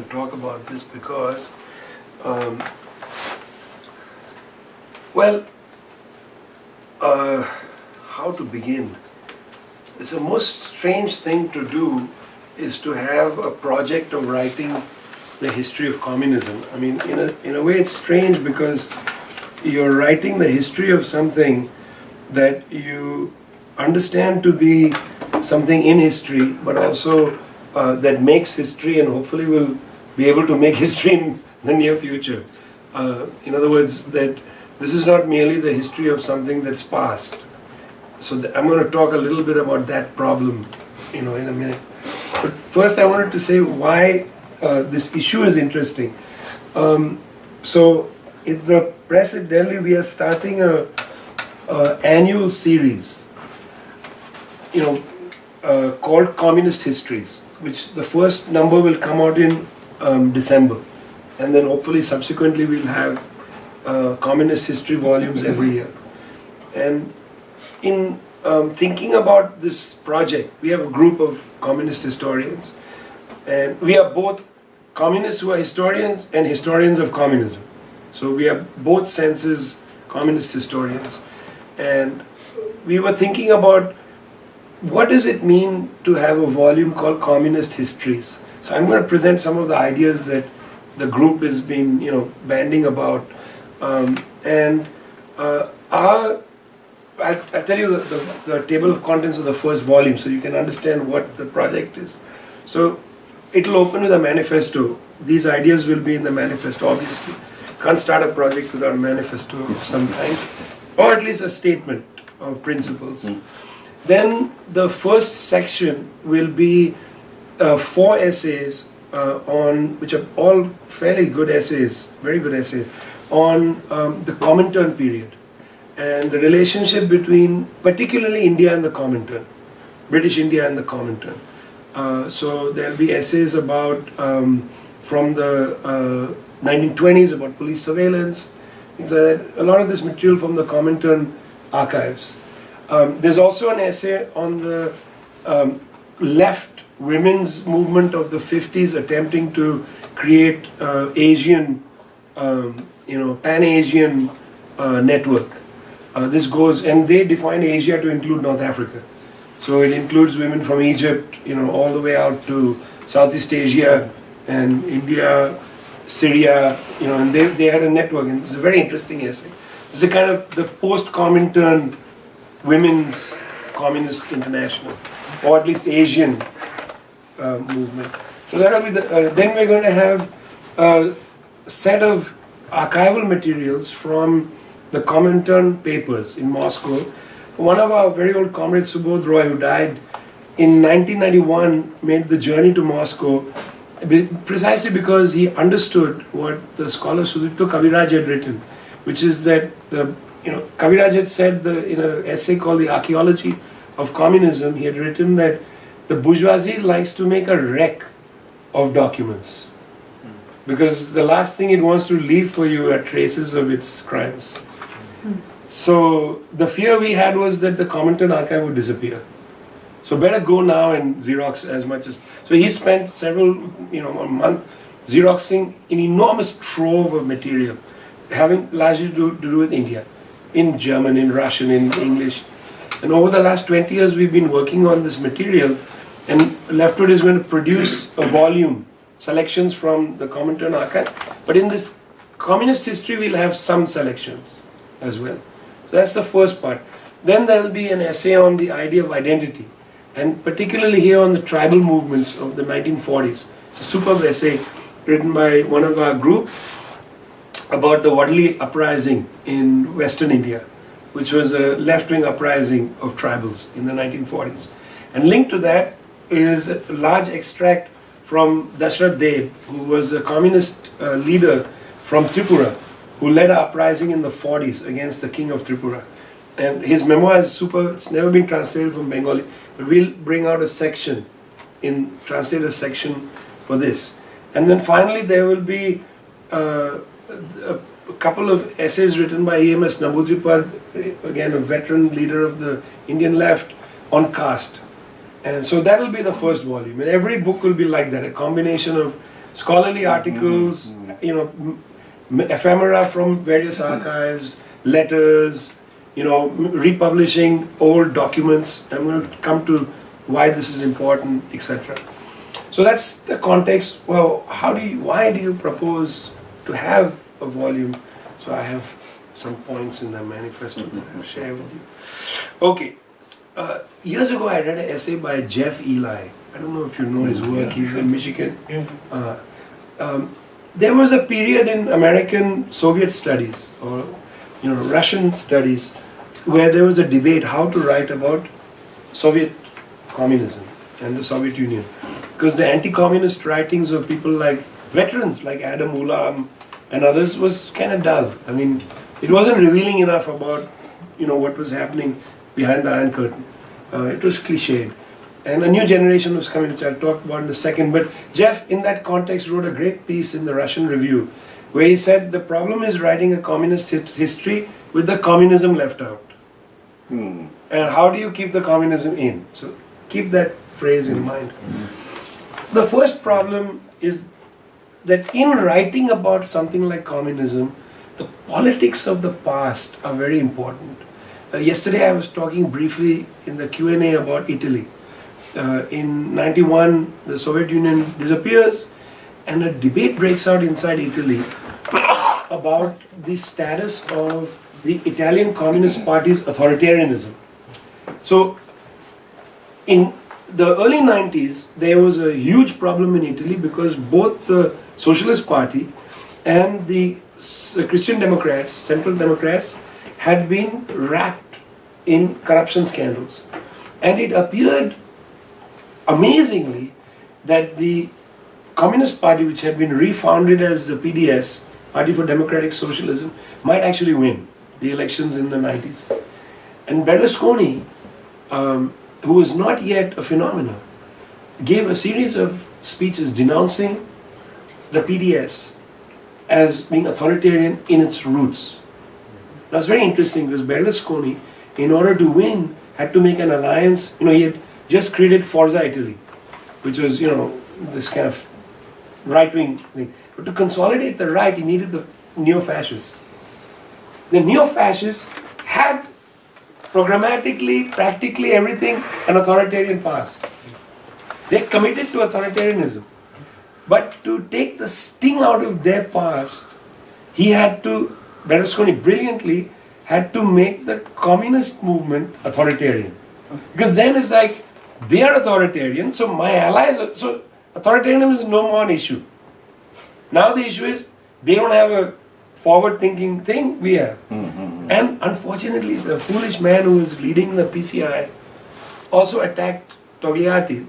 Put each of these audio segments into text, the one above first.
talk about this because, um, well, how to begin? It's the most strange thing to do is to have a project of writing the history of communism. I mean, in a way it's strange because you're writing the history of something that you understand to be something in history, but also that makes history and hopefully will be able to make history in the near future. In other words, that this is not merely the history of something that's past. So I'm going to talk a little bit about that problem, in a minute. But first I wanted to say why this issue is interesting. So in the press at Delhi, we are starting a annual series, called Communist Histories, which the first number will come out in December, and then hopefully subsequently we'll have communist history volumes every year. And in thinking about this project, we have a group of communist historians, and we are both communists who are historians and historians of communism. So we are both senses communist historians, and we were thinking about what does it mean to have a volume called Communist Histories. So I'm going to present some of the ideas that the group has been, banding about, I'll tell you the table of contents of the first volume so you can understand what the project is. So it'll open with a manifesto. These ideas will be in the manifesto, obviously. Can't start a project without a manifesto of some kind, or at least a statement of principles. Then the first section will be 4 essays which are all fairly good essays, very good essays, on the Comintern period and the relationship between particularly India and the Comintern, British India and the Comintern. So there'll be essays about from the 1920s about police surveillance, things like that. A lot of this material from the Comintern archives. There's also an essay on the left women's movement of the 50s attempting to create Asian, Pan-Asian network. This goes, and they define Asia to include North Africa. So it includes women from Egypt, all the way out to Southeast Asia and India, Syria, and they had a network, and it's a very interesting essay. It's a kind of the post-Comintern Women's Communist International, or at least Asian movement. So that'll be then we're going to have a set of archival materials from the Comintern papers in Moscow. One of our very old comrades, Subodh Roy, who died in 1991, made the journey to Moscow precisely because he understood what the scholar Sudipto Kaviraj had written, which is that Kaviraj had said in an essay called The Archaeology of Communism, he had written that the bourgeoisie likes to make a wreck of documents because the last thing it wants to leave for you are traces of its crimes. So the fear we had was that the Comintern archive would disappear. So better go now and Xerox as much as... So he spent several, a month Xeroxing an enormous trove of material, having largely to do with India, in German, in Russian, in English. And over the last 20 years we've been working on this material, and Leftward is going to produce a volume, selections from the Comintern archive. But in this communist history we'll have some selections as well. So that's the first part. Then there will be an essay on the idea of identity, and particularly here on the tribal movements of the 1940s. It's a superb essay written by one of our group about the Wadli uprising in Western India, which was a left-wing uprising of tribals in the 1940s. And linked to that is a large extract from Dashrath Deb, who was a communist leader from Tripura, who led an uprising in the 40s against the king of Tripura. And his memoir is super, it's never been translated from Bengali, but we'll bring out a section, translate a section for this. And then finally there will be a couple of essays written by EMS Nambudripad, again a veteran leader of the Indian left, on caste. And so that will be the first volume. And every book will be like that, a combination of scholarly articles, you know, ephemera from various archives, letters, you know, republishing old documents. I'm going to come to why this is important, etc. So that's the context. Well, why do you propose to have a volume? So I have some points in the manifesto that I'll share with you. Okay. Years ago, I read an essay by Jeff Ely. I don't know if you know his work. He's in Michigan. There was a period in American Soviet studies, or Russian studies, where there was a debate how to write about Soviet communism and the Soviet Union, because the anti-communist writings of people like veterans like Adam Ulam and others was kind of dull. I mean, it wasn't revealing enough about what was happening behind the Iron Curtain. It was cliched. And a new generation was coming, which I'll talk about in a second. But Jeff, in that context, wrote a great piece in the Russian Review, where he said the problem is writing a communist history with the communism left out. And how do you keep the communism in? So keep that phrase in mind. The first problem is that in writing about something like communism, the politics of the past are very important. Yesterday I was talking briefly in the Q&A about Italy. In 91, the Soviet Union disappears and a debate breaks out inside Italy about the status of the Italian Communist Party's authoritarianism. So in the early 90s, there was a huge problem in Italy because both the Socialist Party and the Christian Democrats, Central Democrats, had been wrapped in corruption scandals. And it appeared amazingly that the Communist Party, which had been refounded as the PDS, Party for Democratic Socialism, might actually win the elections in the 90s. And Berlusconi, who was not yet a phenomenon, gave a series of speeches denouncing the PDS as being authoritarian in its roots. Now it's very interesting because Berlusconi, in order to win, had to make an alliance. He had just created Forza Italy, which was, this kind of right-wing thing. But to consolidate the right, he needed the neo-fascists. The neo-fascists had programmatically, practically everything an authoritarian past. They committed to authoritarianism. But to take the sting out of their past, Berlusconi brilliantly had to make the communist movement authoritarian. Because then it's like, they are authoritarian, so my allies so authoritarianism is no more an issue. Now the issue is, they don't have a forward-thinking thing, we have. And unfortunately, the foolish man who was leading the PCI also attacked Togliatti,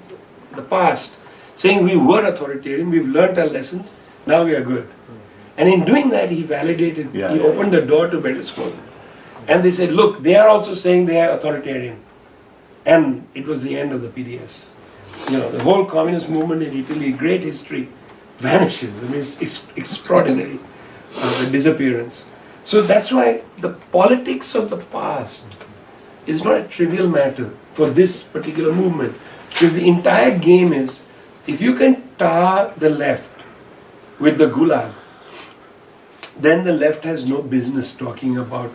the past, saying we were authoritarian, we've learnt our lessons, now we are good. And in doing that, he validated, he opened the door to Berlusconi. And they said, look, they are also saying they are authoritarian. And it was the end of the PDS. The whole communist movement in Italy, great history, vanishes. I mean, it's extraordinary, the disappearance. So that's why the politics of the past is not a trivial matter for this particular movement. Because the entire game is, if you can tar the left with the Gulag, then the left has no business talking about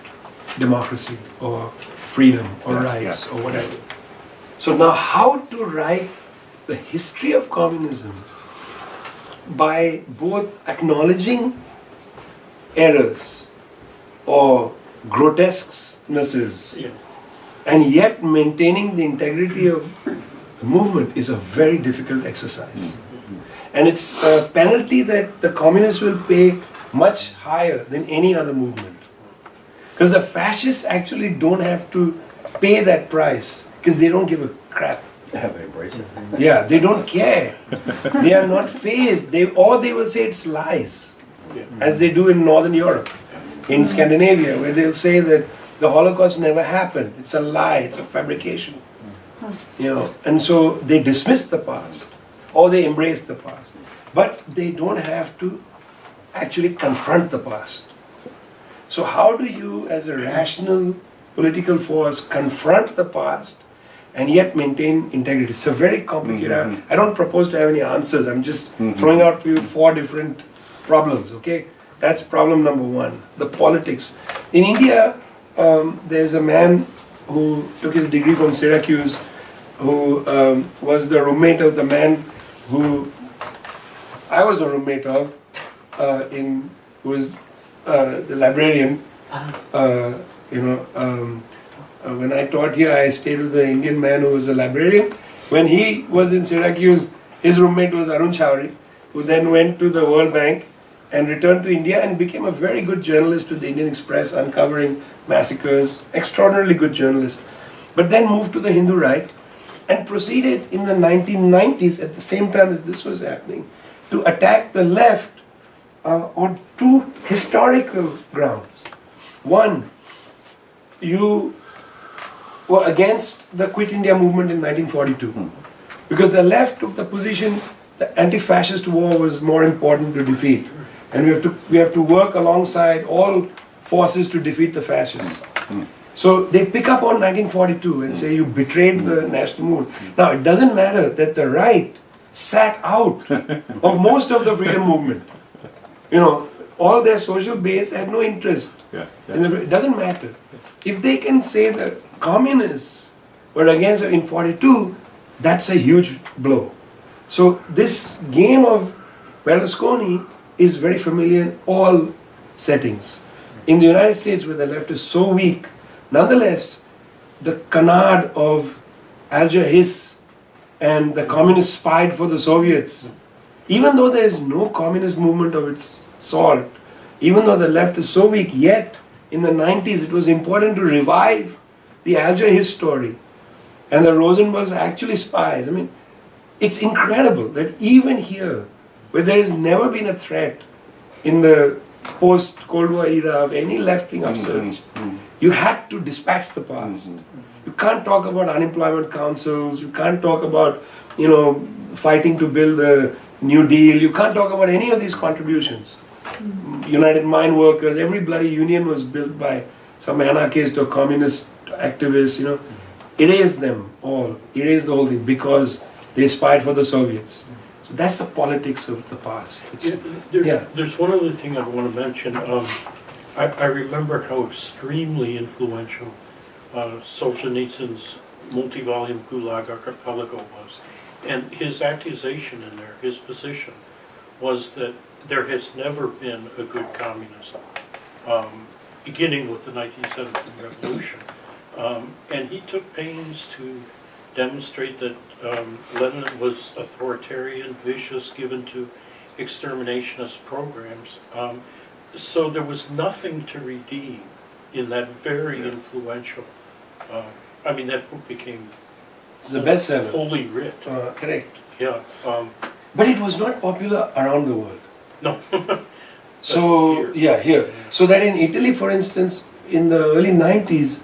democracy or freedom or rights or whatever. So now how to write the history of communism by both acknowledging errors or grotesquenesses and yet maintaining the integrity of the movement is a very difficult exercise. And it's a penalty that the communists will pay much higher than any other movement. Because the fascists actually don't have to pay that price because they don't give a crap. They embrace it. Yeah, they don't care. They are not phased. They will say it's lies, as they do in Northern Europe, in Scandinavia, where they'll say that the Holocaust never happened. It's a lie. It's a fabrication. And so they dismiss the past, or they embrace the past, but they don't have to actually confront the past. So how do you, as a rational political force, confront the past and yet maintain integrity? It's a very complicated. I don't propose to have any answers. I'm just throwing out for you 4 different problems. Okay, that's problem number 1. The politics in India. There's a man who took his degree from Syracuse, who was the roommate of the man who I was a roommate of, who was the librarian. When I taught here, I stayed with the Indian man who was a librarian. When he was in Syracuse, his roommate was Arun Chowri, who then went to the World Bank and returned to India and became a very good journalist with the Indian Express, uncovering massacres, extraordinarily good journalist. But then moved to the Hindu right and proceeded in the 1990s, at the same time as this was happening, to attack the left on 2 historical grounds. One, you were against the Quit India movement in 1942 because the left took the position that anti-fascist war was more important to defeat, and we have to work alongside all forces to defeat the fascists. So they pick up on 1942 and say you betrayed the national movement. Now it doesn't matter that the right sat out of most of the freedom movement. All their social base had no interest. It doesn't matter. If they can say the communists were against it in 42, that's a huge blow. So this game of Berlusconi is very familiar in all settings. In the United States, where the left is so weak, nonetheless, the canard of Alger Hiss and the communists spied for the Soviets, even though there is no communist movement of its sort, even though the left is so weak, yet in the 90s it was important to revive the Alger Hiss story. And the Rosenbergs were actually spies. I mean, it's incredible that even here, where there has never been a threat in the post-Cold War era of any left-wing upsurge, you had to dispatch the past. You can't talk about unemployment councils, you can't talk about, fighting to build a New Deal, you can't talk about any of these contributions. United Mine Workers, every bloody union was built by some anarchist or communist activist, Erase them all, erase the whole thing because they spied for the Soviets. So that's the politics of the past. There's one other thing I want to mention. I remember how extremely influential Solzhenitsyn's multi-volume Gulag Archipelago was. And his accusation in there, his position, was that there has never been a good communism, beginning with the 1917 revolution. And he took pains to demonstrate that Lenin was authoritarian, vicious, given to exterminationist programs. So there was nothing to redeem in that very influential, that book became the bestseller. Holy Writ. Correct. Yeah. But it was not popular around the world. No. So, here. So that in Italy, for instance, in the early 90s,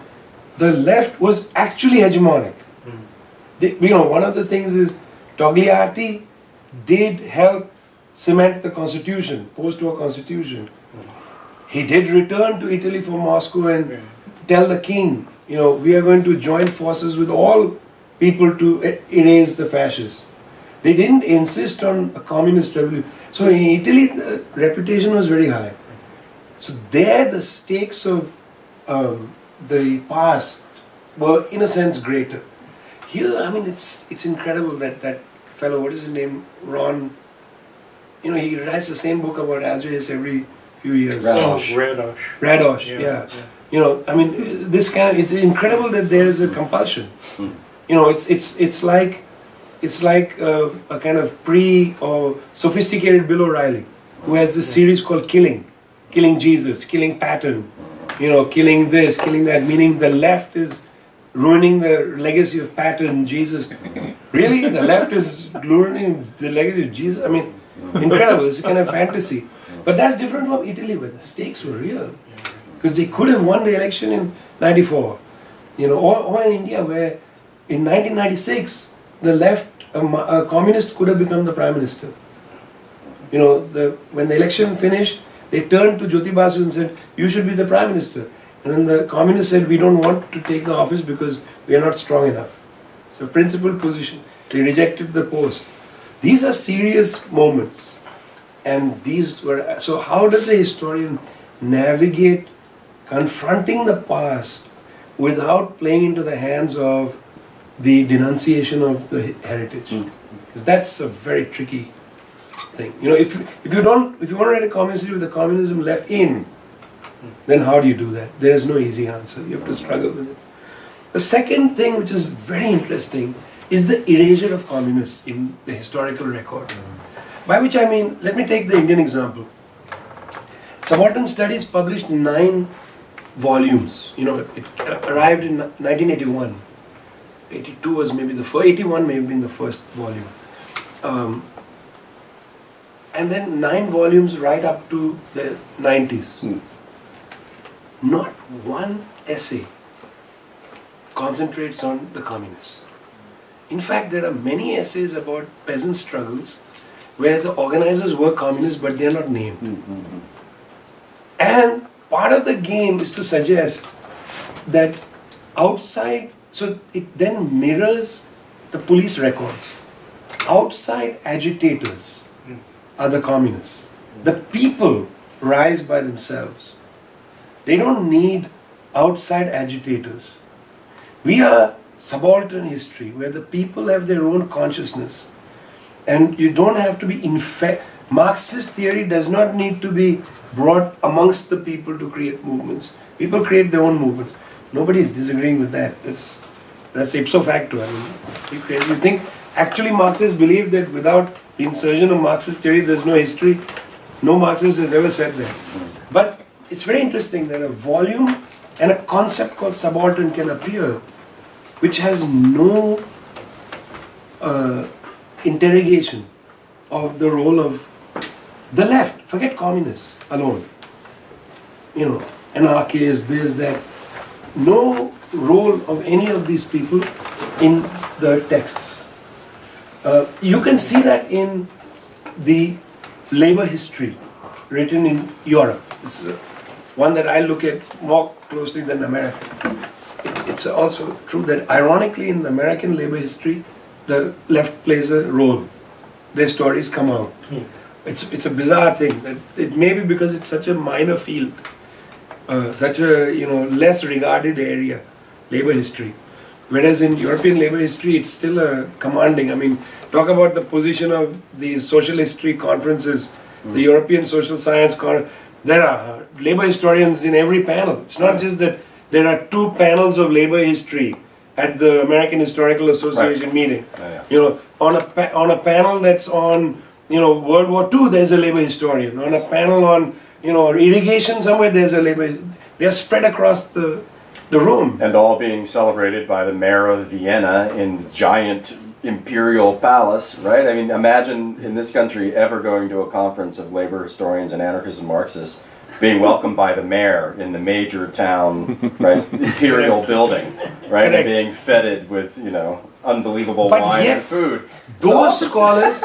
the left was actually hegemonic. One of the things is Togliatti did help cement the constitution, post-war constitution. He did return to Italy from Moscow and tell the king, we are going to join forces with all people to erase the fascists. They didn't insist on a communist revolution. So in Italy, the reputation was very high. So there, the stakes of the past were, in a sense, greater. Here, it's incredible that fellow, what is his name, Ron, he writes the same book about Alger Hiss every few years. Radosh, yeah. This it's incredible that there is a compulsion. It's like a kind of or sophisticated Bill O'Reilly, who has this series called Killing Jesus, Killing Patton, killing this, killing that, meaning the left is ruining the legacy of Patton, Jesus. Really? The left is ruining the legacy of Jesus? Incredible. It's a kind of fantasy. But that's different from Italy, where the stakes were real. Because they could have won the election in 94. Or in India, where in 1996, the left, a communist could have become the prime minister. When the election finished, they turned to Jyoti Basu and said, you should be the prime minister. And then the communists said, we don't want to take the office because we are not strong enough. So principal position, he rejected the post. These are serious moments. And these were, so how does a historian navigate confronting the past without playing into the hands of the denunciation of the heritage? Because that's a very tricky thing. You know, if you want to write a communist history with the communism left in, then how do you do that? There is no easy answer. You have to struggle with it. The second thing, which is very interesting, is the erasure of communists in the historical record. By which I mean, let me take the Indian example. Subaltern Studies published 9 volumes. You know, it arrived in 1981. 82 was maybe the first, 81 may have been the first volume. And then 9 volumes right up to the 90s. Not one essay concentrates on the communists. In fact, there are many essays about peasant struggles where the organizers were communists but they are not named. And part of the game is to suggest that outside, so it then mirrors the police records. Outside agitators are the communists. The people rise by themselves. They don't need outside agitators. We are subaltern history where the people have their own consciousness and you don't have to be Marxist theory does not need to be brought amongst the people to create movements. People create their own movements. Nobody is disagreeing with that. That's ipso facto. I mean, you think actually Marxists believe that without the insertion of Marxist theory there's no history? No Marxist has ever said that. But it's very interesting that a volume and a concept called subaltern can appear which has no interrogation of the role of the left. Forget communists alone. You know, anarchists, this, that. No role of any of these people in the texts. You can see that in the labor history written in Europe. It's one that I look at more closely than America. It's also true that ironically in the American labor history, the left plays a role. Their stories come out. It's a bizarre thing. That it may be because it's such a minor field, such a less regarded area, labor history. Whereas in European labor history, it's still a commanding. I mean, talk about the position of these social history conferences, the European Social Science Conference. There are labor historians in every panel. It's not just that there are 2 panels of labor history at the American Historical Association meeting. You know, on a panel that's on World War II, there's a labor historian. On a panel on irrigation somewhere, there's a labor. They are spread across the room. And all being celebrated by the mayor of Vienna in the giant imperial palace, right? I mean, imagine in this country ever going to a conference of labor historians and anarchists and Marxists being welcomed by the mayor in the major town, right, imperial building, right, and being feted with, unbelievable wine and food. Those scholars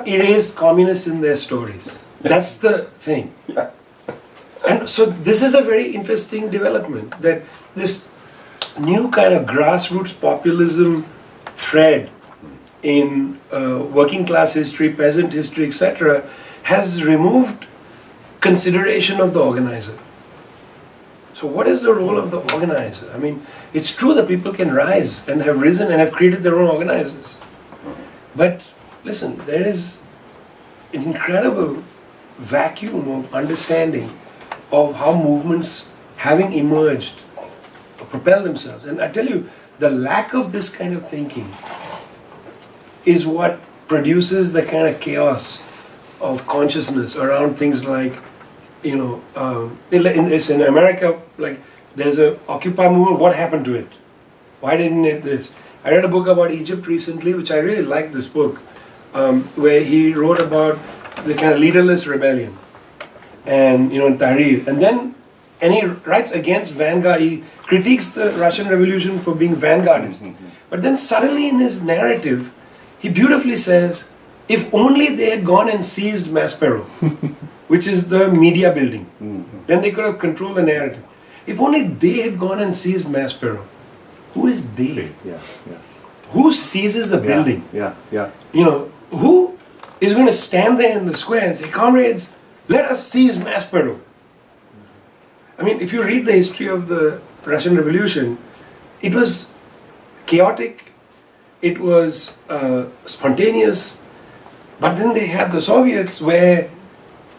erased communists in their stories. That's the thing. Yeah. And so this is a very interesting development, that this new kind of grassroots populism thread in working class history, peasant history, etc., has removed consideration of the organizer. So what is the role of the organizer? I mean, it's true that people can rise and have risen and have created their own organizers. But listen, there is an incredible vacuum of understanding of how movements, having emerged, propel themselves. And I tell you, the lack of this kind of thinking is what produces the kind of chaos of consciousness around things like, in America, like there's a Occupy movement. What happened to it? Why didn't it this? I read a book about Egypt recently, which I really liked this book, where he wrote about the kind of leaderless rebellion and Tahrir, and he writes against vanguard. He critiques the Russian Revolution for being vanguardist, but then suddenly in his narrative, he beautifully says, if only they had gone and seized Maspero, which is the media building, then they could have controlled the narrative. If only they had gone and seized Maspero. Who is they? who seizes the building? Yeah, yeah. You know, who is going to stand there in the square and say, comrades, let us seize Maspero? I mean, if you read the history of the Russian Revolution, it was chaotic, it was spontaneous, but then they had the Soviets where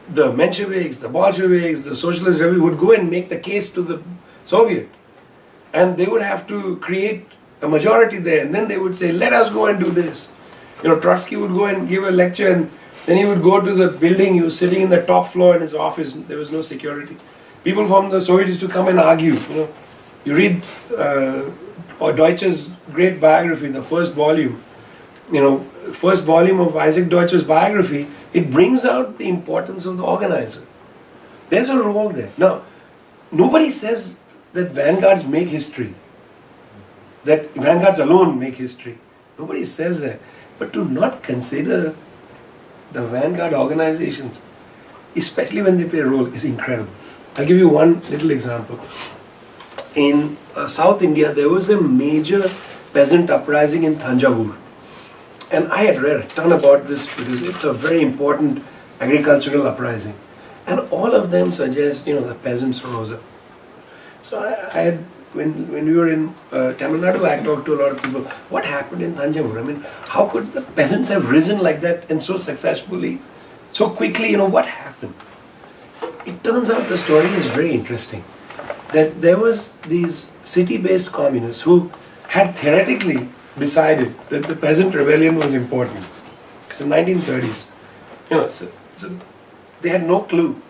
the Mensheviks, the Bolsheviks, the Socialist Rebels would go and make the case to the Soviet. And they would have to create a majority there, and then they would say, let us go and do this. You know, Trotsky would go and give a lecture, and then he would go to the building. He was sitting in the top floor in his office. There was no security. People from the Soviets used to come and argue. You know, you read Deutsch's great biography, the first volume. You know, first volume of Isaac Deutsch's biography. It brings out the importance of the organizer. There's a role there. Now, nobody says that vanguards make history. That vanguards alone make history. Nobody says that. But to not consider the vanguard organizations, especially when they play a role, is incredible. I'll give you one little example. In South India, there was a major peasant uprising in Thanjavur. And I had read a ton about this because it's a very important agricultural uprising. And all of them suggest, you know, the peasants rose up. So I had, when we were in Tamil Nadu, I talked to a lot of people, what happened in Thanjavur? I mean, how could the peasants have risen like that and so successfully, so quickly, you know, what happened? It turns out the story is very interesting. That there was these city-based communists who had theoretically decided that the peasant rebellion was important. It's the 1930s. You know, they had no clue.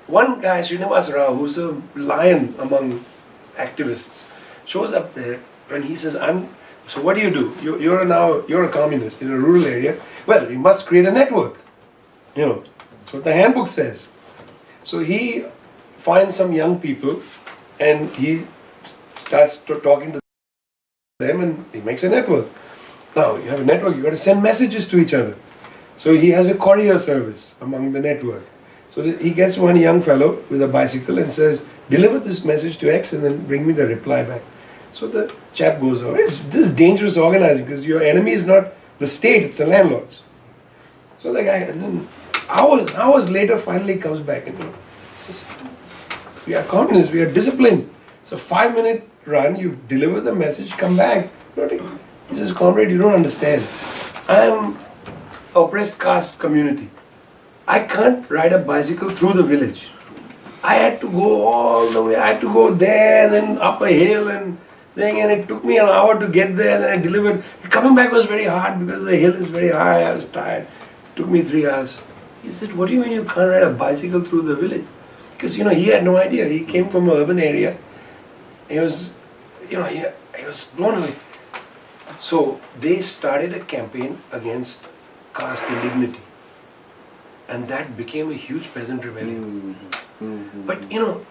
One guy, Srinivas Rao, who's a lion among activists, shows up there and he says, so what do? You're a communist in a rural area. Well, you must create a network. You know, that's what the handbook says. So he finds some young people and he starts talking to them and he makes a network. Now, you have a network, you got to send messages to each other. So he has a courier service among the network. So he gets one young fellow with a bicycle and says, deliver this message to X and then bring me the reply back. So the chap goes over. This is dangerous organizing because your enemy is not the state, it's the landlords. So the guy, and then hours later finally comes back and says, we are communists, we are disciplined. It's a 5-minute run, you deliver the message, come back. He says, comrade, you don't understand. I am oppressed caste community. I can't ride a bicycle through the village. I had to go all the way, I had to go there and then up a hill and it took me an hour to get there and then I delivered. Coming back was very hard because the hill is very high, I was tired. It took me 3 hours. He said, what do you mean you can't ride a bicycle through the village? Because, he had no idea. He came from an urban area. He was, he was blown away. So they started a campaign against caste indignity. And that became a huge peasant rebellion. But,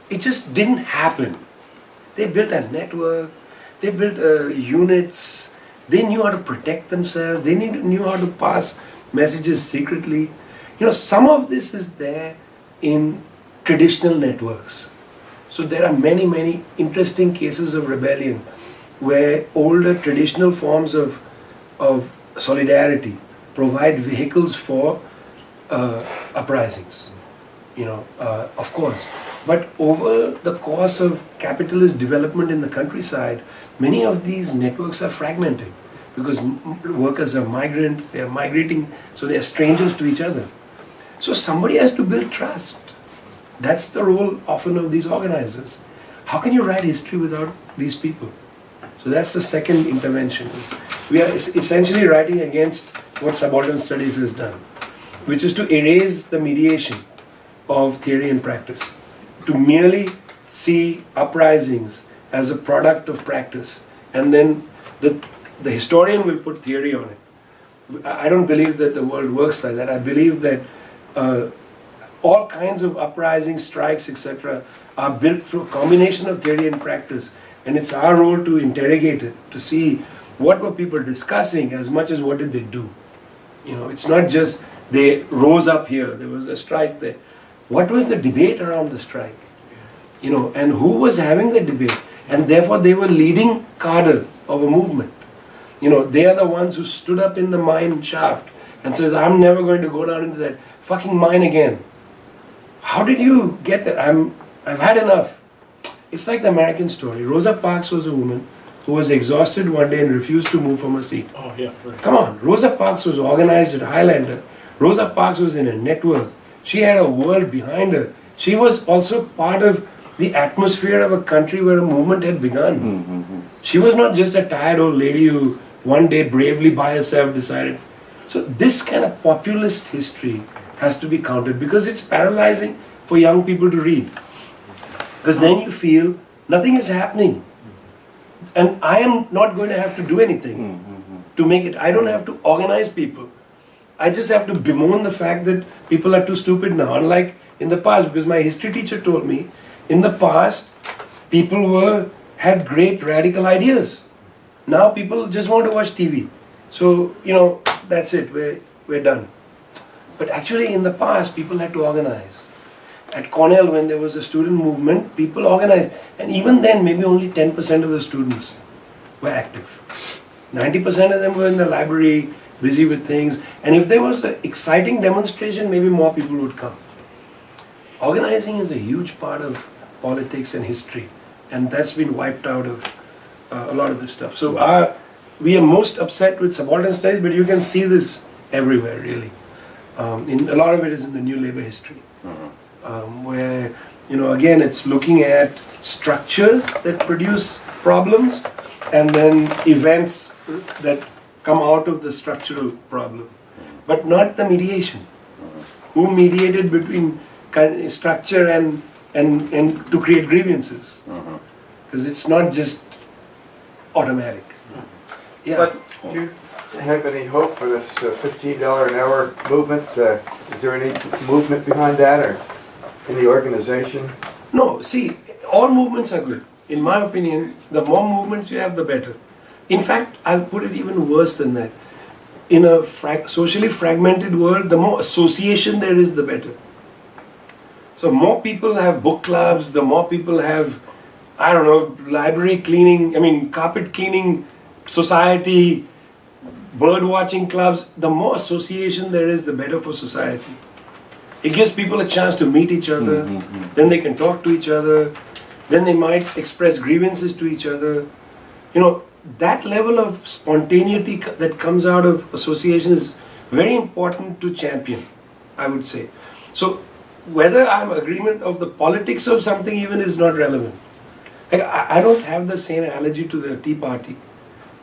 it just didn't happen. They built a network, they built units, they knew how to protect themselves, they knew how to pass messages secretly. Some of this is there in traditional networks. So there are many, many interesting cases of rebellion where older traditional forms of solidarity provide vehicles for uprisings, of course. But over the course of capitalist development in the countryside, many of these networks are fragmented because workers are migrants, they are migrating, so they are strangers to each other. So somebody has to build trust. That's the role often of these organizers. How can you write history without these people? So that's the second intervention. We are essentially writing against what subaltern studies has done, which is to erase the mediation of theory and practice, to merely see uprisings as a product of practice, and then the historian will put theory on it. I don't believe that the world works like that. I believe that all kinds of uprisings, strikes, etc. are built through a combination of theory and practice, and it's our role to interrogate it, to see what were people discussing as much as what did they do. It's not just they rose up here, there was a strike there. What was the debate around the strike? And who was having the debate? And therefore they were leading cadre of a movement. They are the ones who stood up in the mine shaft and says, I'm never going to go down into that fucking mine again. How did you get that? I've had enough. It's like the American story. Rosa Parks was a woman who was exhausted one day and refused to move from her seat. Oh, yeah. Right. Come on, Rosa Parks was organized at Highlander. Rosa Parks was in a network. She had a world behind her. She was also part of the atmosphere of a country where a movement had begun. Mm-hmm. She was not just a tired old lady who one day bravely by herself decided. So this kind of populist history has to be countered because it's paralyzing for young people to read. Because then you feel nothing is happening. And I am not going to have to do anything to make it. I don't have to organize people. I just have to bemoan the fact that people are too stupid now, unlike in the past, because my history teacher told me, in the past, people had great radical ideas. Now people just want to watch TV. So, that's it, we're done. But actually in the past, people had to organize. At Cornell, when there was a student movement, people organized. And even then, maybe only 10% of the students were active. 90% of them were in the library, busy with things. And if there was an exciting demonstration, maybe more people would come. Organizing is a huge part of politics and history. And that's been wiped out of a lot of this stuff. So we are most upset with subaltern studies, but you can see this everywhere, really. A lot of it is in the new labor history. Where, again, it's looking at structures that produce problems and then events that come out of the structural problem, but not the mediation. Who mediated between structure and to create grievances? Because it's not just automatic. Yeah. But do you have any hope for this $15 an hour movement? Is there any movement behind that, or any organization? No, see, all movements are good. In my opinion, the more movements you have, the better. In fact, I'll put it even worse than that. In a socially fragmented world, the more association there is, the better. So more people have book clubs, the more people have, library cleaning, carpet cleaning society, bird watching clubs. The more association there is, the better for society. It gives people a chance to meet each other, then they can talk to each other, then they might express grievances to each other. That level of spontaneity that comes out of association is very important to champion, I would say. So whether I'm agreement of the politics of something even is not relevant. I don't have the same allergy to the Tea Party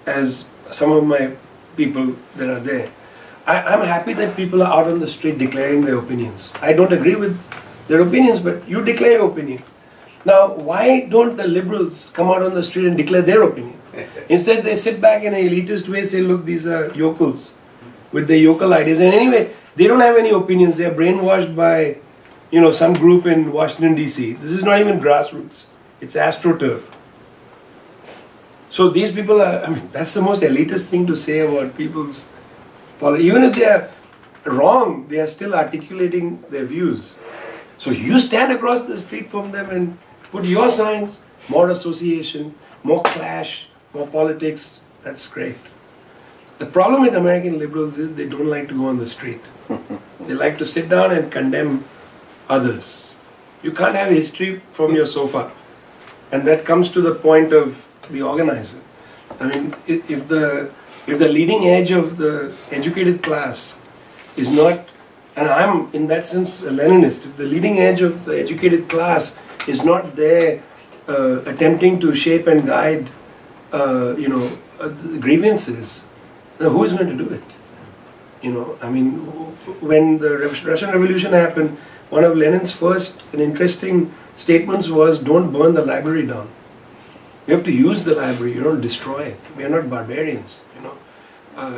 as some of my people that are there. I'm happy that people are out on the street declaring their opinions. I don't agree with their opinions, but you declare your opinion. Now, why don't the liberals come out on the street and declare their opinion? Instead, they sit back in an elitist way, say, look, these are yokels with their yokel ideas. And anyway, they don't have any opinions. They are brainwashed by, some group in Washington, D.C. This is not even grassroots. It's AstroTurf. So these people are, that's the most elitist thing to say about people's politics. Even if they are wrong, they are still articulating their views. So you stand across the street from them and put your signs, more association, more clash, more politics. That's great. The problem with American liberals is they don't like to go on the street. They like to sit down and condemn others. You can't have history from your sofa. And that comes to the point of the organizer. If the leading edge of the educated class is not, and I'm in that sense a Leninist, if the leading edge of the educated class is not there attempting to shape and guide grievances, then who is going to do it? When the Russian Revolution happened, one of Lenin's first and interesting statements was, don't burn the library down. You have to use the library, you don't destroy it. We are not barbarians,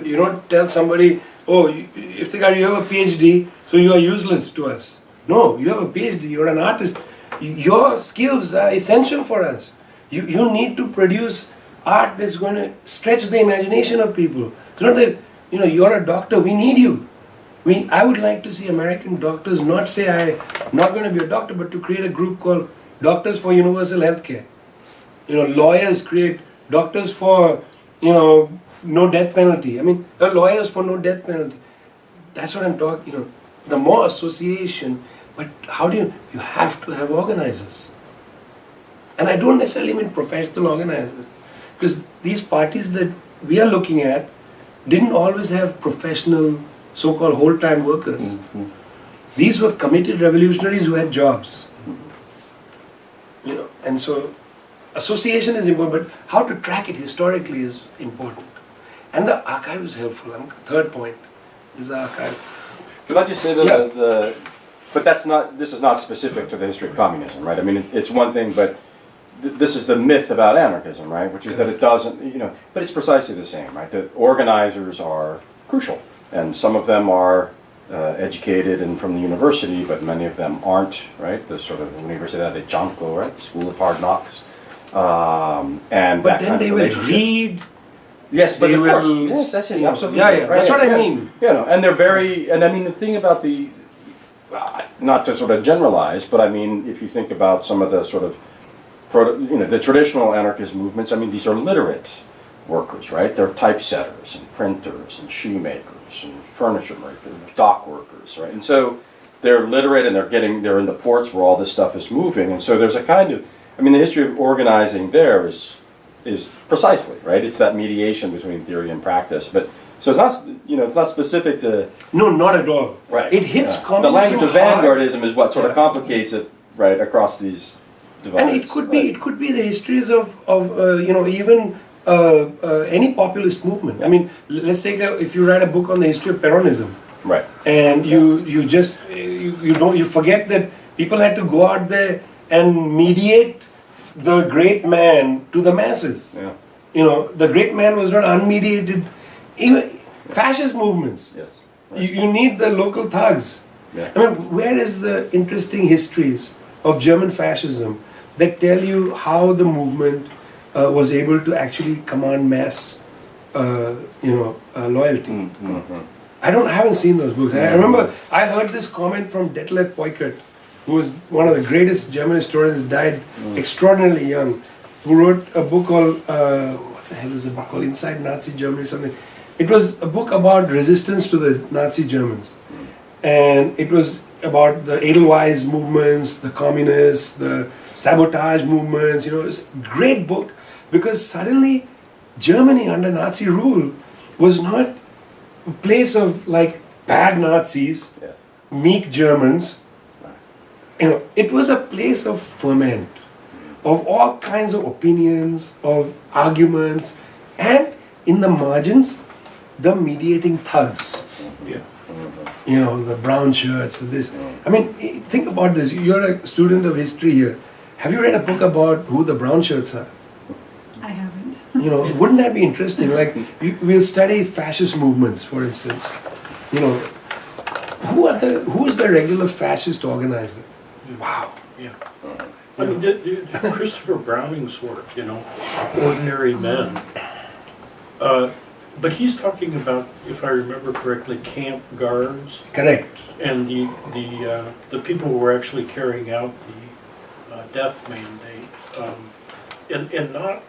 you don't tell somebody, oh, if you have a PhD, so you are useless to us. No, you have a PhD, you're an artist. Your skills are essential for us. You need to produce art that's going to stretch the imagination of people. It's not that, you're a doctor, we need you. I would like to see American doctors not say, I'm not going to be a doctor, but to create a group called Doctors for Universal Healthcare. Lawyers create doctors for, no death penalty. I mean, lawyers for no death penalty. That's what I'm talking, the more association, but how do you have to have organizers. And I don't necessarily mean professional organizers, because these parties that we are looking at didn't always have professional, so-called whole-time workers. Mm-hmm. These were committed revolutionaries who had jobs. And so association is important, but how to track it historically is important. And the archive is helpful. Third point is the archive. Could I just say that but this is not specific to the history of communism, right? I mean, it's one thing, but this is the myth about anarchism, right? Which is that it doesn't, but it's precisely the same, right? That organizers are crucial, and some of them are educated and from the university, but many of them aren't, right? The sort of Universidad de Chanco, right? School of Hard Knocks. But then they will read. Yes, but they of course, will, yes, that's it, absolutely. Yeah, that's what I mean. And they're and I mean the thing about not to sort of generalize, but I mean if you think about some of the sort of, the traditional anarchist movements, I mean these are literate workers, right? They're typesetters and printers and shoemakers and furniture makers, dock workers, right? And so they're literate and they're in the ports where all this stuff is moving, and so there's a kind of, I mean the history of organizing there is precisely, right? It's that mediation between theory and practice. But so it's not, it's not specific to. No, not at all. Right. It hits communism. The language of hard. vanguardism is what sort of complicates it, right, across these divides. And it could be the histories of even any populist movement. I mean, let's take if you write a book on the history of Peronism. Right. And you forget that people had to go out there and mediate the great man to the masses. Yeah. The great man was not unmediated. Even fascist movements. Yes. Right. You need the local thugs. Yeah. I mean, where is the interesting histories of German fascism that tell you how the movement was able to actually command mass, loyalty? Mm-hmm. I haven't seen those books. I remember I heard this comment from Detlef Peukert, who was one of the greatest German historians, died extraordinarily young, who wrote a book called, what the hell is a book called? Inside Nazi Germany, something. It was a book about resistance to the Nazi Germans. And it was about the Edelweiss movements, the communists, the sabotage movements. It's a great book because suddenly Germany under Nazi rule was not a place of like bad Nazis, meek Germans. It was a place of ferment, of all kinds of opinions, of arguments, and in the margins, the mediating thugs. The brown shirts, this. I mean, think about this. You're a student of history here. Have you read a book about who the brown shirts are? I haven't. Wouldn't that be interesting? Like, we'll study fascist movements, for instance. Who is the regular fascist organizer? Wow. Yeah. I mean, Christopher Browning's work, Ordinary Men. But he's talking about, if I remember correctly, camp guards. Correct. And the people who were actually carrying out the death mandate, and not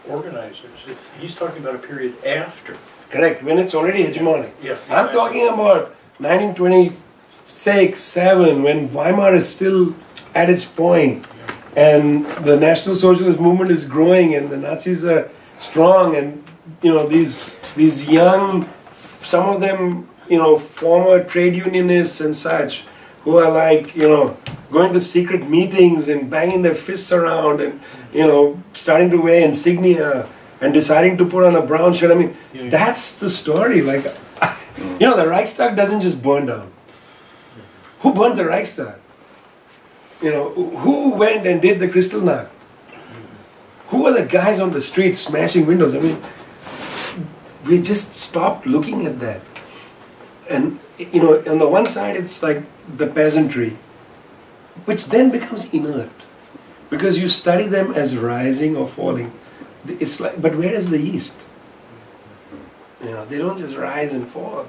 organizers. He's talking about a period after. Correct, when it's already hegemonic. Yeah. I'm talking about 1926, 7, when Weimar is still at its point, and the National Socialist movement is growing, and the Nazis are strong, and these young, some of them, former trade unionists and such, who are like, going to secret meetings and banging their fists around and, starting to wear insignia and deciding to put on a brown shirt. I mean, that's the story. Like, the Reichstag doesn't just burn down. Who burned the Reichstag? Who went and did the Kristallnacht? Who were the guys on the street smashing windows? I mean, we just stopped looking at that. And, on the one side, it's like the peasantry, which then becomes inert. Because you study them as rising or falling. It's like, but where is the East? They don't just rise and fall,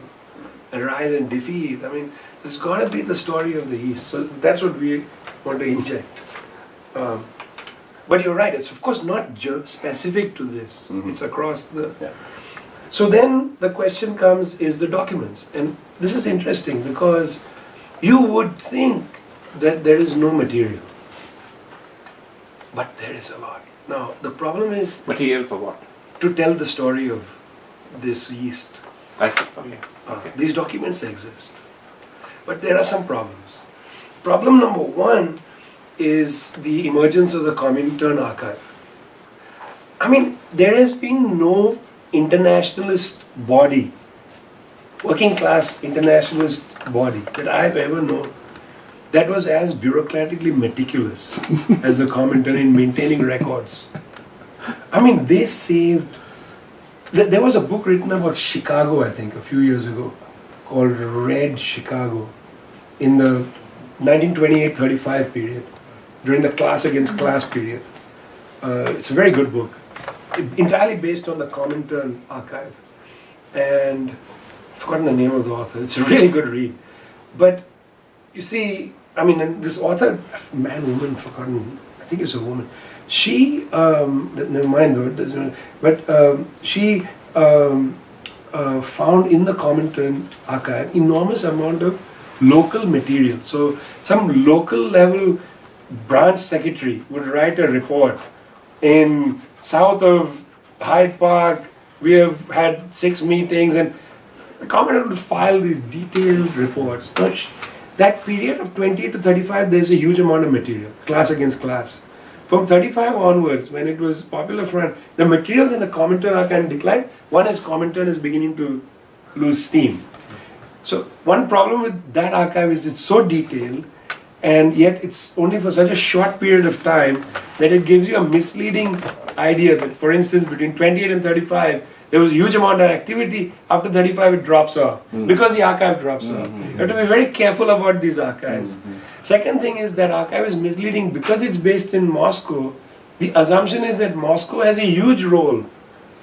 and rise and defeat. I mean, there's got to be the story of the East. So that's what we want to inject. But you're right, it's of course not specific to this. It's across the... So then the question comes, is the documents. And this is interesting because you would think that there is no material. But there is a lot. Now, the problem is Material for what? to tell the story of this yeast. I see. Okay. Okay. These documents exist. But there are some problems. Problem number one is the emergence of the Comintern Archive. I mean, there has been no internationalist body, working class internationalist body that I've ever known that was as bureaucratically meticulous as the Comintern in maintaining records. I mean, they saved. There was a book written about Chicago, I think, a few years ago, called Red Chicago, in the 1928-35 period, during the class against class period. It's a very good book, entirely based on the Comintern Archive. And I've forgotten the name of the author. It's a really good read. But you see, I mean, and this author, man, woman, forgotten, I think it's a woman. She, never mind though, it doesn't, but she found in the Comintern Archive enormous amount of local material. So some local level branch secretary would write a report in south of Hyde Park, we have had 6 meetings, and the Comintern would file these detailed reports. So that period of 28 to 35, there's a huge amount of material, class against class. From 35 onwards, when it was Popular Front, the materials in the Comintern Archive declined. One is Comintern is beginning to lose steam. So one problem with that archive is it's so detailed, and yet it's only for such a short period of time that it gives you a misleading idea that, for instance, between 28 and 35, there was a huge amount of activity. After 35, it drops off because the archive drops off. You have to be very careful about these archives. Second thing is that archive is misleading because it's based in Moscow. The assumption is that Moscow has a huge role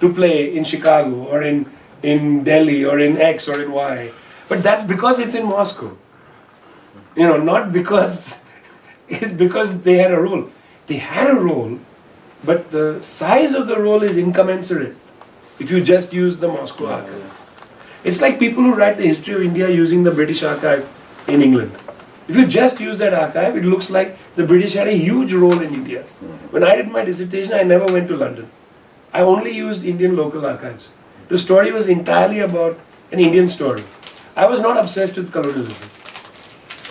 to play in Chicago or in Delhi or in X or in Y. But that's because it's in Moscow. You know, not because it's because they had a role. They had a role, but the size of the role is incommensurate if you just use the Moscow archive. It's like people who write the history of India using the British archive in England. If you just use that archive, it looks like the British had a huge role in India. When I did my dissertation, I never went to London. I only used Indian local archives. The story was entirely about an Indian story. I was not obsessed with colonialism.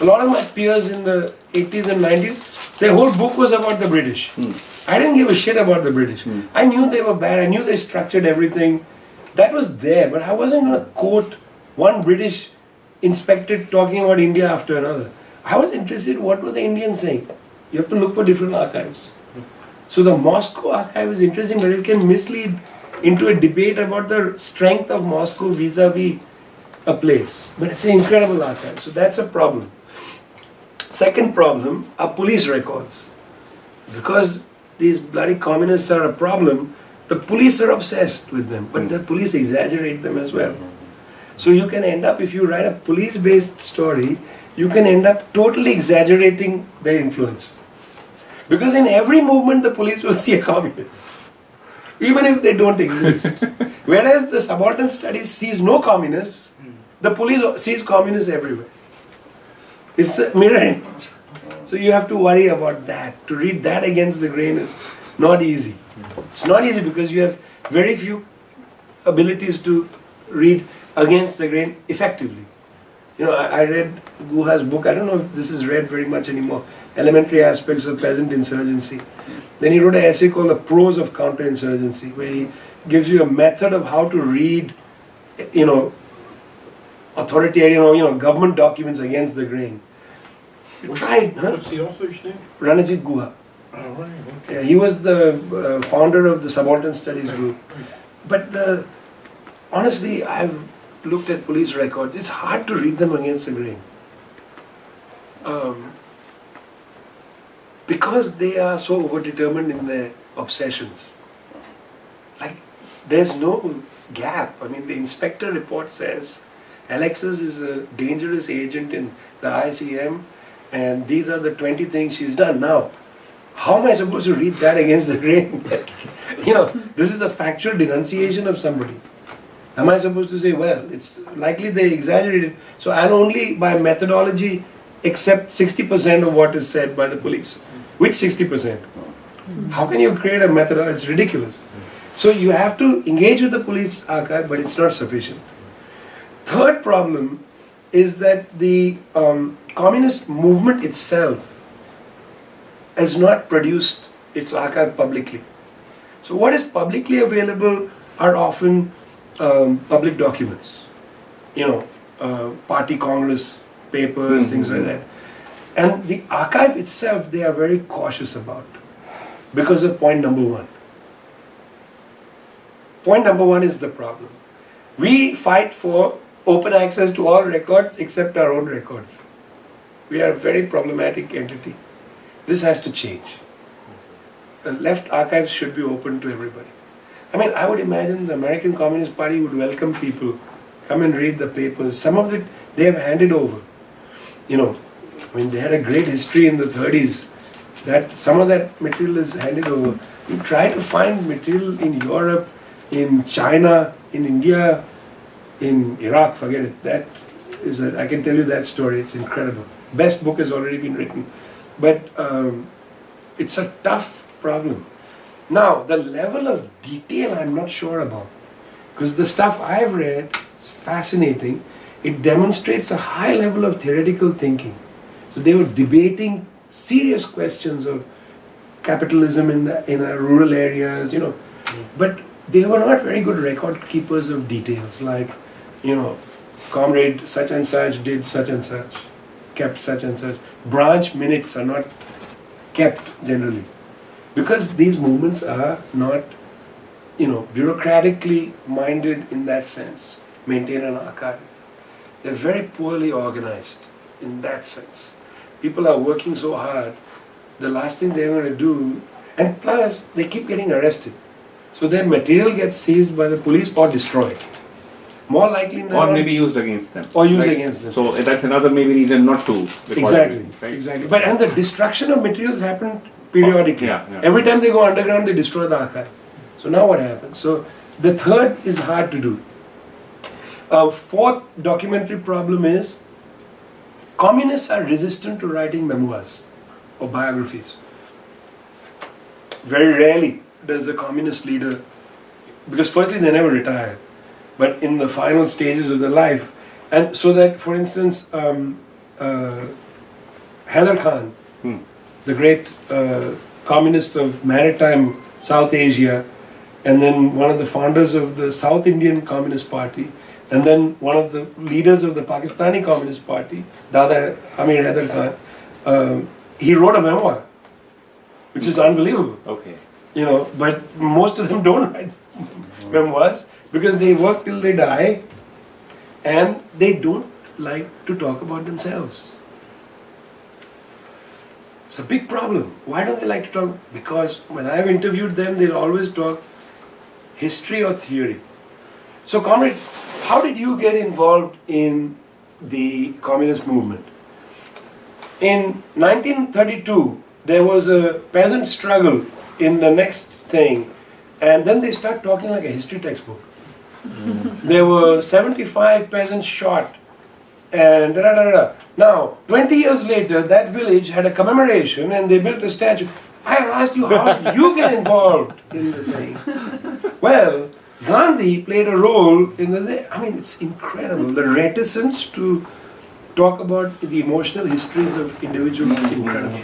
A lot of my peers in the 80s and 90s, their whole book was about the British. I didn't give a shit about the British. I knew they were bad. I knew they structured everything. That was there, but I wasn't going to quote one British inspector talking about India after another. I was interested in what were the Indians saying. You have to look for different archives. So the Moscow archive is interesting, but it can mislead into a debate about the strength of Moscow vis-a-vis a place. But it's an incredible archive, so that's a problem. Second problem are police records. Because these bloody communists are a problem, the police are obsessed with them, but the police exaggerate them as well. So you can end up, if you write a police-based story, you can end up totally exaggerating their influence. Because in every movement, the police will see a communist, even if they don't exist. Whereas the subaltern studies sees no communists, the police sees communists everywhere. It's the mirror image. So you have to worry about that. To read that against the grain is not easy. It's not easy because you have very few abilities to read against the grain effectively. You know, I read Guha's book, I don't know if this is read very much anymore, Elementary Aspects of Peasant Insurgency. Then he wrote an essay called The Prose of Counterinsurgency, where he gives you a method of how to read, you know, authoritarian or, you know, government documents against the grain. You tried, huh? What's the author's name? Ranajit Guha. Oh, right, okay. Yeah, he was the founder of the Subaltern Studies group. But honestly, I've looked at police records. It's hard to read them against the grain. Because they are so overdetermined in their obsessions. Like, there's no gap. I mean, the inspector report says Alexis is a dangerous agent in the ICM, and these are the 20 things she's done. Now, how am I supposed to read that against the grain? You know, this is a factual denunciation of somebody. Am I supposed to say, well, it's likely they exaggerated, so I'll only by methodology accept 60% of what is said by the police? Which 60%? How can you create a method? It's ridiculous. So you have to engage with the police archive, but it's not sufficient. Third problem is that the communist movement itself has not produced its archive publicly. So what is publicly available are often public documents, party congress papers, things like that. And the archive itself, they are very cautious about because of point number one. Point number one is the problem. We fight for open access to all records except our own records. We are a very problematic entity. This has to change. Left archives should be open to everybody. I mean, I would imagine the American Communist Party would welcome people, come and read the papers. Some of it they have handed over. They had a great history in the 30s. That some of that material is handed over. You try to find material in Europe, in China, in India, in Iraq, forget it. That is I can tell you that story, it's incredible. Best book has already been written. But it's a tough problem. Now, the level of detail I'm not sure about. Because the stuff I've read is fascinating. It demonstrates a high level of theoretical thinking. So they were debating serious questions of capitalism in rural areas, But they were not very good record keepers of details, like, comrade such and such did such and such, kept such and such. Branch minutes are not kept generally. Because these movements are not, bureaucratically minded in that sense, maintain an archive. They're very poorly organized in that sense. People are working so hard, the last thing they're going to do, and plus they keep getting arrested. So their material gets seized by the police or destroyed. More likely than not. Or maybe used against them. Or used against them. So that's another maybe reason not to record Exactly, it, right? exactly. But and the destruction of materials happen periodically. Yeah. Every time they go underground, they destroy the archive. So now what happens? So the third is hard to do. Fourth documentary problem is communists are resistant to writing memoirs or biographies. Very rarely does a communist leader, because firstly they never retire, but in the final stages of their life, and so that, for instance, Hyder Khan, the great communist of maritime South Asia, and then one of the founders of the South Indian Communist Party, and then one of the leaders of the Pakistani Communist Party, Dada Amir Hyder Khan, he wrote a memoir, which is unbelievable. Okay. But most of them don't write memoirs because they work till they die and they don't like to talk about themselves. It's a big problem. Why don't they like to talk? Because when I've interviewed them, they'll always talk history or theory. So, comrade, how did you get involved in the communist movement? In 1932, there was a peasant struggle in the next thing, and then they start talking like a history textbook. There were 75 peasants shot, and da-da-da-da. Now, 20 years later, that village had a commemoration and they built a statue. I asked you, how did you get involved in the thing? Well, Gandhi played a role in the thing. I mean, it's incredible. The reticence to talk about the emotional histories of individuals is incredible.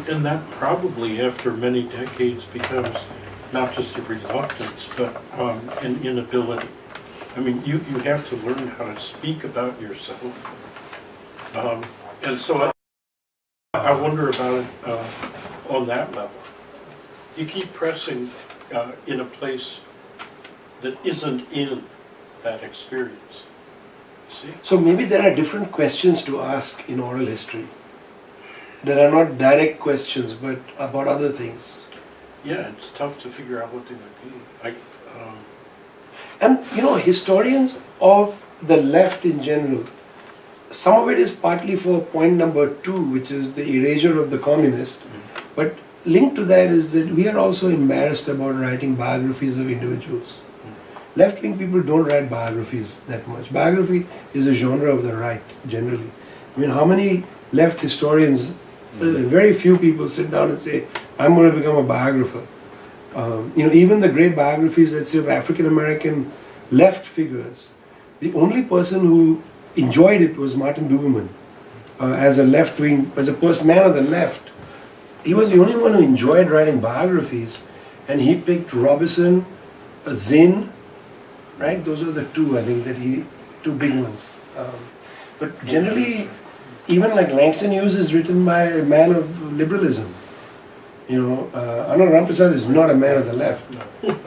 And that probably after many decades becomes not just a reluctance, but an inability. I mean, you have to learn how to speak about yourself. And so I wonder about it on that level. You keep pressing in a place that isn't in that experience. See? So maybe there are different questions to ask in oral history. There are not direct questions, but about other things. Yeah, it's tough to figure out what they would be. And historians of the left in general, some of it is partly for point number 2, which is the erasure of the communist, but linked to that is that we are also embarrassed about writing biographies of individuals. left-wing people don't write biographies that much. Biography is a genre of the right, generally. I mean, how many left historians, very few people sit down and say, I'm going to become a biographer. Even the great biographies, let's say, of African-American left figures, the only person who enjoyed it was Martin Duberman. As a left-wing, as a man of the left, he was the only one who enjoyed writing biographies, and he picked Robison, Zinn, right? Those are the two, I think, two big ones. But generally, even like Langston Hughes is written by a man of liberalism. Anand Ramprasad is not a man of the left.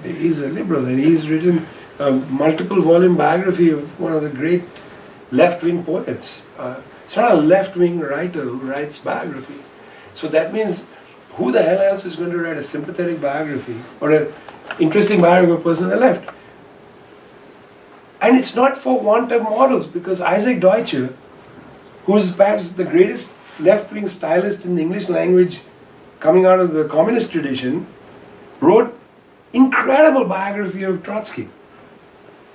He's a liberal, and he's written a multiple volume biography of one of the great left-wing poets. It's not a left-wing writer who writes biography. So that means, who the hell else is going to write a sympathetic biography or an interesting biography of a person on the left? And it's not for want of models, because Isaac Deutscher, who's perhaps the greatest left-wing stylist in the English language coming out of the communist tradition, wrote incredible biography of Trotsky.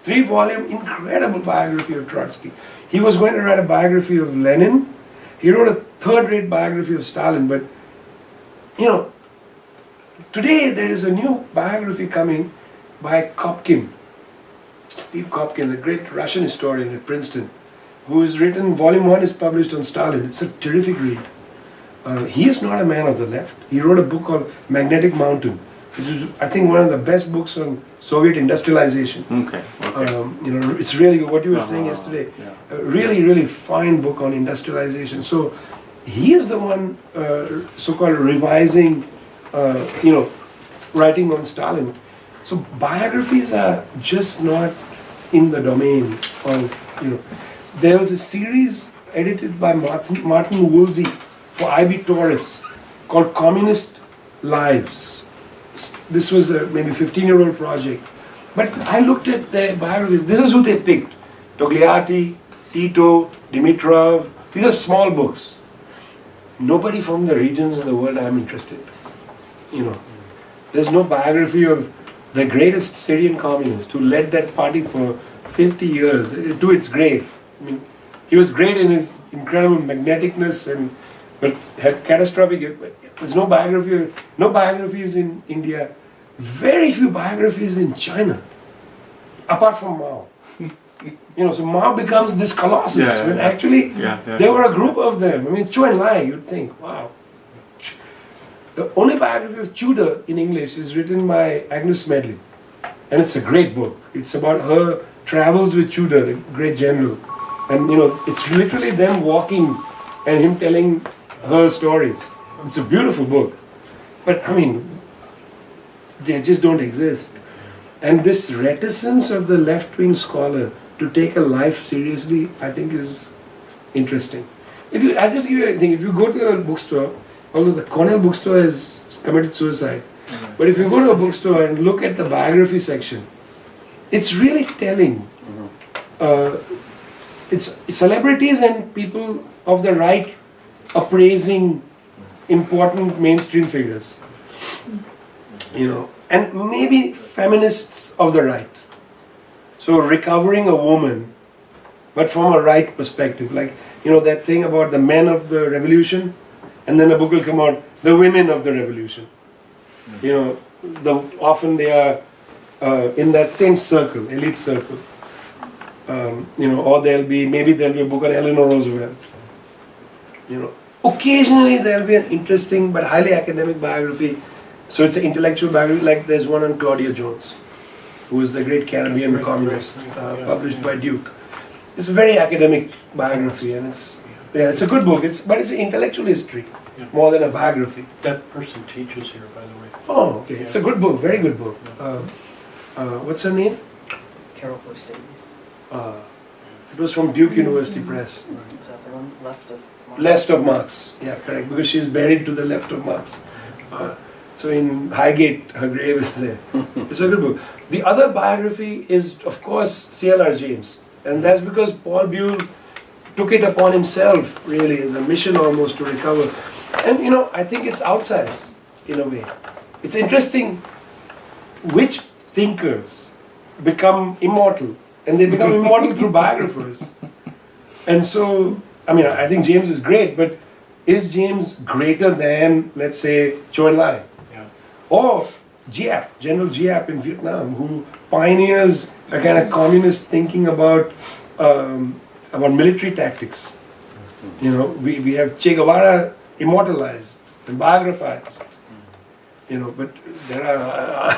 3-volume incredible biography of Trotsky. He was going to write a biography of Lenin. He wrote a third-rate biography of Stalin. But, today there is a new biography coming by Kopkin. Steve Kopkin, the great Russian historian at Princeton, who has written, volume 1 is published on Stalin. It's a terrific read. He is not a man of the left. He wrote a book called Magnetic Mountain, which is, I think, one of the best books on Soviet industrialization. Okay. It's really good. What you were saying yesterday, Yeah. a really, really fine book on industrialization. So he is the one, so-called revising, writing on Stalin. So biographies are just not in the domain of, There was a series edited by Martin Woolsey for IB Tauris called Communist Lives. This was a maybe 15-year-old project. But I looked at their biographies. This is who they picked. Togliatti, Tito, Dimitrov. These are small books. Nobody from the regions of the world I'm interested in. There's no biography of the greatest Syrian communist who led that party for 50 years to its grave. I mean, he was great in his incredible magneticness, but had catastrophic. There's no biographies in India. Very few biographies in China, apart from Mao. So Mao becomes this colossus when actually there were a group of them. I mean, Zhou Enlai, you'd think, wow. The only biography of Tudor in English is written by Agnes Smedley, and it's a great book. It's about her travels with Tudor, the great general, and it's literally them walking and him telling her stories. It's a beautiful book, but I mean, they just don't exist. And this reticence of the left-wing scholar to take a life seriously, I think, is interesting. I'll just give you a thing. If you go to a bookstore, although the Cornell bookstore has committed suicide, but if you go to a bookstore and look at the biography section, it's really telling. It's celebrities and people of the right appraising important mainstream figures, and maybe feminists of the right. So recovering a woman, but from a right perspective, like that thing about the men of the revolution, and then a book will come out, the women of the revolution. Often they are in that same circle, elite circle. Or there'll be a book on Eleanor Roosevelt. Occasionally there'll be an interesting but highly academic biography. So it's an intellectual biography, like there's one on Claudia Jones, who is the great Caribbean communist, published by Duke. It's a very academic biography, and it's a good book. But it's an intellectual history more than a biography. That person teaches here, by the way. Oh, okay. It's a good book, very good book. What's her name? Carol Bush Davies. It was from Duke University Press. Is that the one left of Marx? Left of Marx, yeah, correct, because she's buried to the left of Marx. So in Highgate, her grave is there. It's a good book. The other biography is, of course, C.L.R. James. And that's because Paul Buell took it upon himself, really, as a mission almost to recover. And, I think it's outsize, in a way. It's interesting which thinkers become immortal, and they become immortal through biographers. And so, I mean, I think James is great, but is James greater than, let's say, Chou En-lai? Yeah. Or Giap, General Giap in Vietnam, who pioneers a kind of communist thinking about military tactics. You know, we have Che Guevara immortalized and biographized. You know, but there are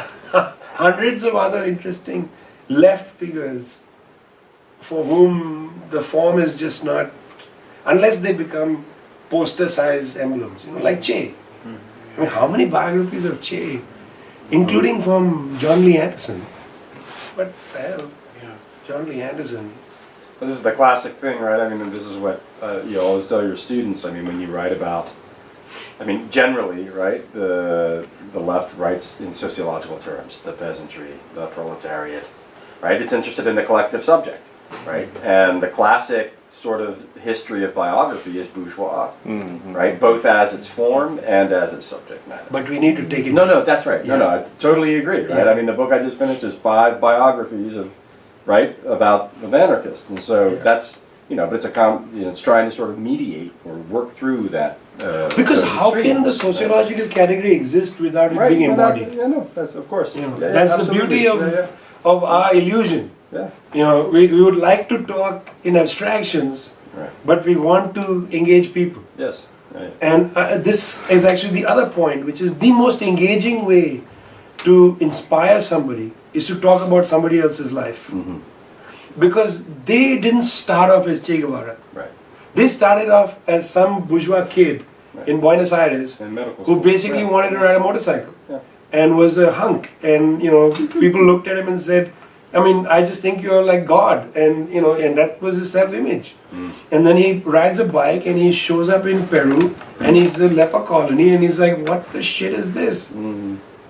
hundreds of other interesting left figures for whom the form is just not, unless they become poster-sized emblems. You know, like Che. I mean, how many biographies of Che, including from John Lee Anderson? What the hell? Yeah. John Lee Anderson. This is the classic thing, right? I mean, and this is what you always tell your students. I mean, when you write about, I mean, generally, right, the left writes in sociological terms, the peasantry, the proletariat, right? It's interested in the collective subject, right? And the classic sort of history of biography is bourgeois, right? Both as its form and as its subject matter. But we need to take it. No, that's right. Yeah. No, I totally agree, right? Yeah. I mean, the book I just finished is 5 biographies of, right, about the anarchist, and so Yeah. that's, you know, but it's it's trying to sort of mediate or work through that. Because those how extremes, can the sociological category exist without it right, being without- embodied? Yeah, no, that's of course. You know, Yeah, that's the absolutely. beauty of of our illusion. Yeah. You know, we would like to talk in abstractions, Right. but we want to engage people. Yes. Right. And this is actually the other point, which is the most engaging way to inspire somebody is to talk about somebody else's life. Mhm. Because they didn't start off as Che Guevara. Right. They started off as some bourgeois kid Right. in Buenos Aires And medical who school. basically Yeah. wanted to ride a motorcycle Yeah. and was a hunk. And, you know, people looked at him and said, I mean, I just think you're like God. And, you know, and that was his self-image. And then he rides a bike and he shows up in Peru and he's a leper colony and he's like, what the shit is this?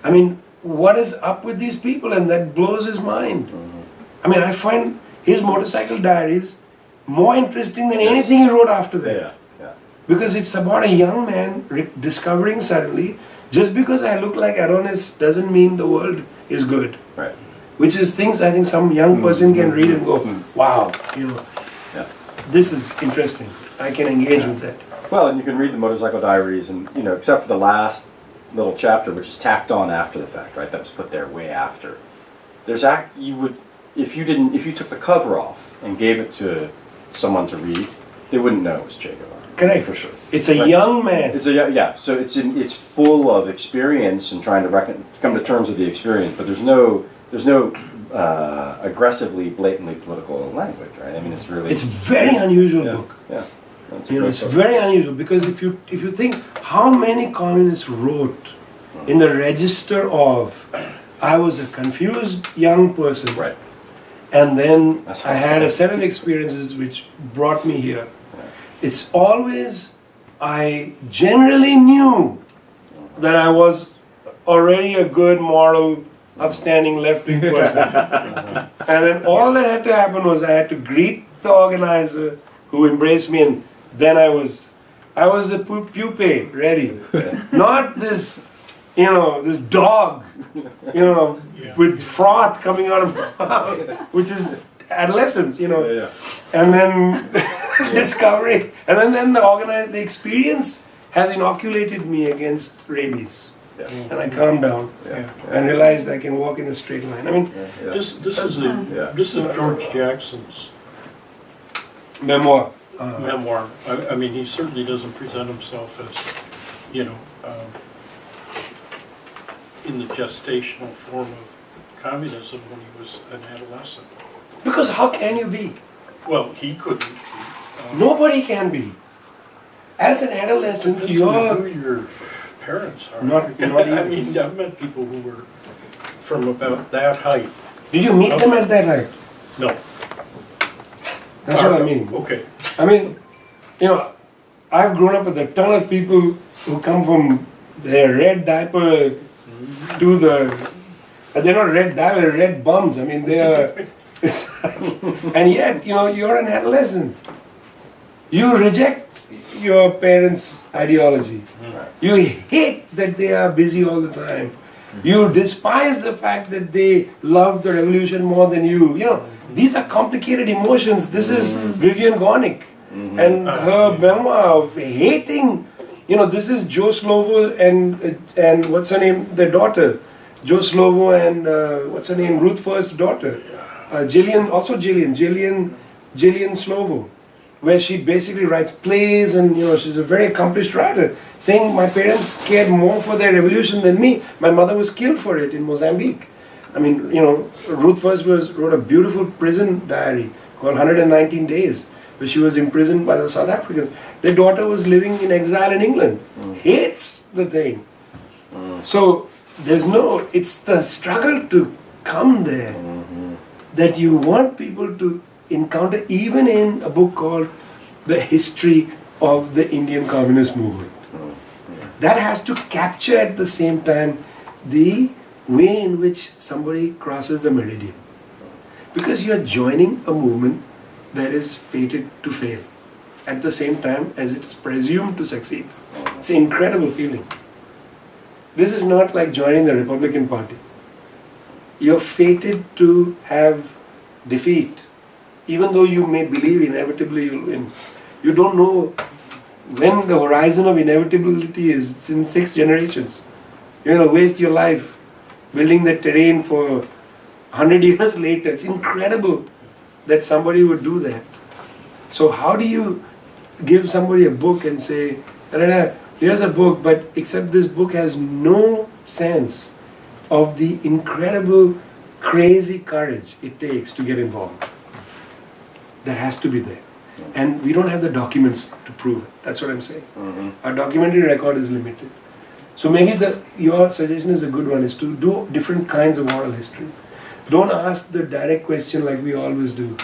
I mean, what is up with these people? And that blows his mind. I mean, I find his motorcycle diaries more interesting than anything he wrote after that. Yeah. Yeah. Because it's about a young man discovering suddenly, just because I look like Adonis doesn't mean the world is good. Right. Which is things I think some young person can read and go, wow, you know, Yeah. this is interesting. I can engage with that. Well, and you can read the motorcycle diaries, and you know, except for the last little chapter, which is tacked on after the fact, right? That was put there way after. There's you would, if you took the cover off and gave it to someone to read, they wouldn't know it was Che Guevara. Correct. For sure. It's a Right. young man. It's yeah. So it's full of experience and trying to come to terms with the experience, but there's no aggressively, blatantly political language, right? I mean, it's really It's very unusual yeah, book. yeah. That's a You know, great it's book. very unusual because if you think how many communists wrote in the register of, I was a confused young person, Right. and then That's I had a set of experiences which brought me here. Yeah. It's always, I generally knew that I was already a good, moral, upstanding left-wing person. And then all that had to happen was I had to greet the organizer who embraced me, and then I was a pupae ready. Not this, you know, this dog, you know, with froth coming out of my mouth, which is adolescence, you know. Yeah, yeah. And then discovery, and then the experience has inoculated me against rabies. Yeah. And I calmed down Yeah. and realized I can walk in a straight line. I mean, Yeah. This is George Jackson's memoir. memoir. I mean, he certainly doesn't present himself as, you know, in the gestational form of communism when he was an adolescent. Because how can you be? Well, he couldn't. Nobody can be. As an adolescent, Depends on you're who your parents are. Not I even. mean, I've met people who were from about that height. Did you meet them at that height? No. That's what I mean. Okay. I mean, you know, I've grown up with a ton of people who come from their red diaper to they're not red diaper, they're red bums. I mean, they are, and yet, you know, you're an adolescent. You reject your parents' ideology. You hate that they are busy all the time. You despise the fact that they love the revolution more than you. You know, these are complicated emotions. This is Vivian Gornick and her memoir of hating. You know, this is Joe Slovo and what's her name? Their daughter, Joe Slovo and what's her name? Ruth First's daughter, Jillian Slovo, where she basically writes plays, and you know, she's a very accomplished writer, saying my parents cared more for their revolution than me. My mother was killed for it in Mozambique. I mean, you know, Ruth First wrote a beautiful prison diary called 119 Days, where she was imprisoned by the South Africans. Their daughter was living in exile in England, hates the thing. So it's the struggle to come there that you want people to encounter, even in a book called The History of the Indian Communist Movement. That has to capture at the same time the way in which somebody crosses the meridian. Because you are joining a movement that is fated to fail at the same time as it is presumed to succeed. It's an incredible feeling. This is not like joining the Republican Party. You're fated to have defeat. Even though you may believe inevitably you'll win, you don't know when the horizon of inevitability is. It's in 6 generations. You're going to waste your life building that terrain for 100 years later. It's incredible that somebody would do that. So how do you give somebody a book and say, here's a book, but except this book has no sense of the incredible, crazy courage it takes to get involved. That has to be there. And we don't have the documents to prove it. That's what I'm saying. Our documentary record is limited. So maybe your suggestion is a good one, is to do different kinds of oral histories. Don't ask the direct question like we always do.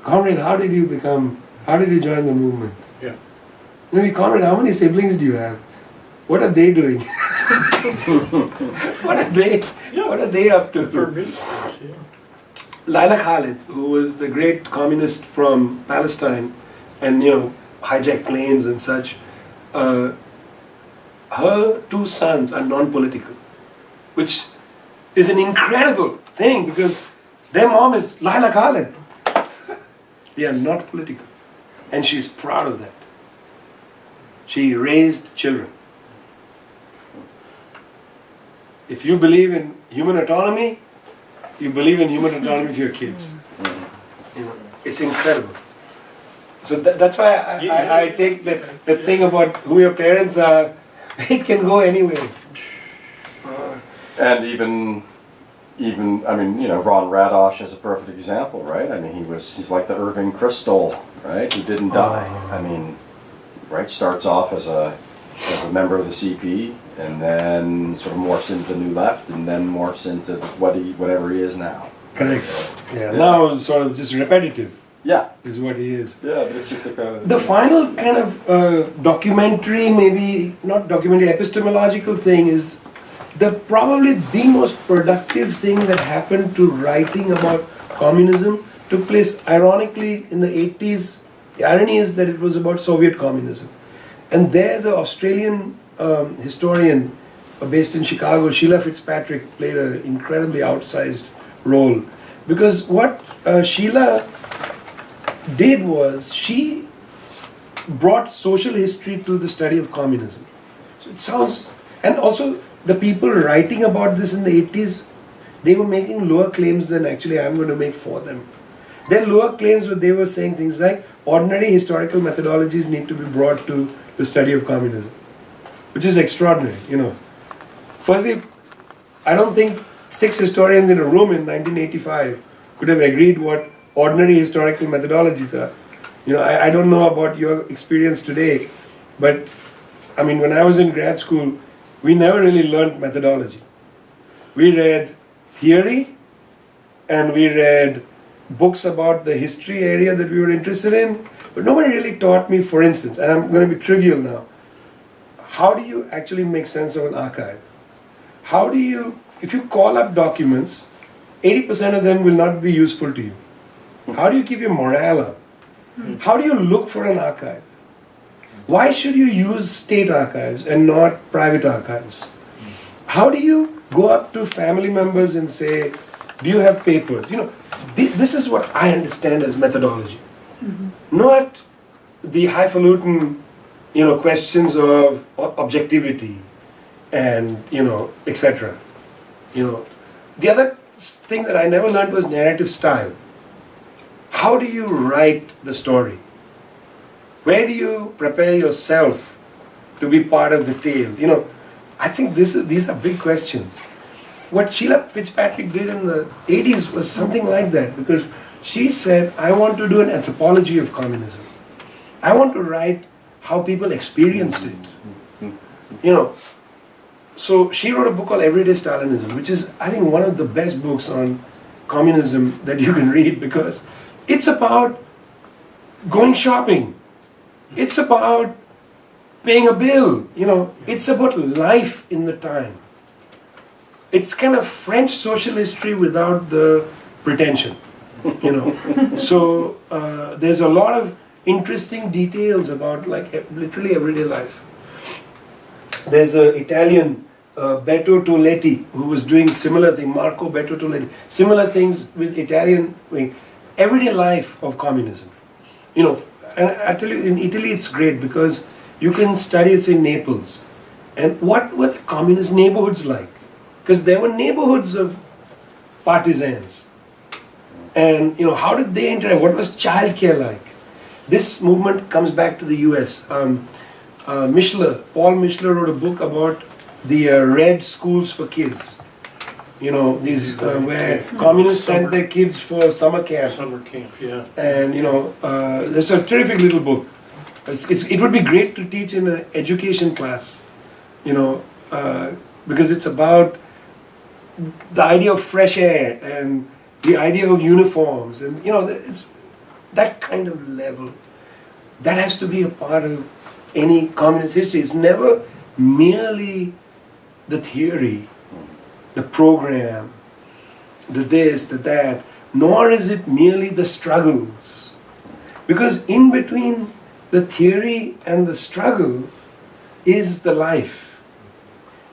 Comrade, how did you join the movement? Yeah. Maybe, comrade, how many siblings do you have? What are they doing? What are they up to? For instance, yeah. Laila Khalid, who was the great communist from Palestine and, you know, hijacked planes and such, her 2 sons are non-political, which is an incredible thing because their mom is Laila Khalid. They are not political. And she's proud of that. She raised children. If you believe in human autonomy, you believe in human autonomy for your kids. You know, it's incredible. So that's why I take that thing about who your parents are. It can go anywhere. And even I mean, you know, Ron Radosh is a perfect example, right? I mean, he's like the Irving Kristol, right? Who didn't die. I mean, right? Starts off as a member of the CP, and then sort of morphs into the New Left, and then morphs into whatever he is now. Correct. Yeah. Now it's sort of just repetitive. Yeah. Is what he is. Yeah, but it's just a kind of... The final kind of documentary, maybe not documentary, epistemological thing is probably the most productive thing that happened to writing about communism took place ironically in the 80s. The irony is that it was about Soviet communism. And there the Australian historian based in Chicago, Sheila Fitzpatrick, played an incredibly outsized role. Because what Sheila did was she brought social history to the study of communism. So it sounds, and also the people writing about this in the 80s, they were making lower claims than actually I'm going to make for them. Their lower claims were they were saying things like ordinary historical methodologies need to be brought to the study of communism, which is extraordinary, you know. Firstly, I don't think 6 historians in a room in 1985 could have agreed what ordinary historical methodologies are. You know, I don't know about your experience today, but I mean, when I was in grad school, we never really learned methodology. We read theory and we read books about the history area that we were interested in, but nobody really taught me, for instance, and I'm going to be trivial now, how do you actually make sense of an archive? How do you, if you call up documents, 80% of them will not be useful to you. How do you keep your morale up? How do you look for an archive? Why should you use state archives and not private archives? How do you go up to family members and say, do you have papers? You know, this is what I understand as methodology. Not the highfalutin, you know, questions of objectivity and, you know, etc. You know, the other thing that I never learned was narrative style. How do you write the story? Where do you prepare yourself to be part of the tale? You know, I think these are big questions. What Sheila Fitzpatrick did in the 80s was something like that, because she said, I want to do an anthropology of communism. I want to write how people experienced it. You know, so she wrote a book called Everyday Stalinism, which is, I think, one of the best books on communism that you can read, because it's about going shopping. It's about paying a bill, you know, it's about life in the time. It's kind of French social history without the pretension, you know. So there's a lot of interesting details about like literally everyday life. There's an Italian, Beto Toletti, who was doing similar thing, Marco Beto Toletti, similar things with Italian, everyday life of communism. You know, and I tell you, in Italy it's great because you can study, it's in Naples. And what were the communist neighborhoods like? Because there were neighborhoods of partisans. And, you know, how did they interact? What was childcare like? This movement comes back to the US. Paul Mishler wrote a book about the red schools for kids. You know, these where communists sent their kids for summer camp. Summer camp, yeah. And, you know, it's a terrific little book. It would be great to teach in an education class, you know, because it's about the idea of fresh air and the idea of uniforms, and, you know, it's that kind of level. That has to be a part of any communist history. It's never merely the theory, the program, the this, the that, nor is it merely the struggles. Because in between the theory and the struggle is the life.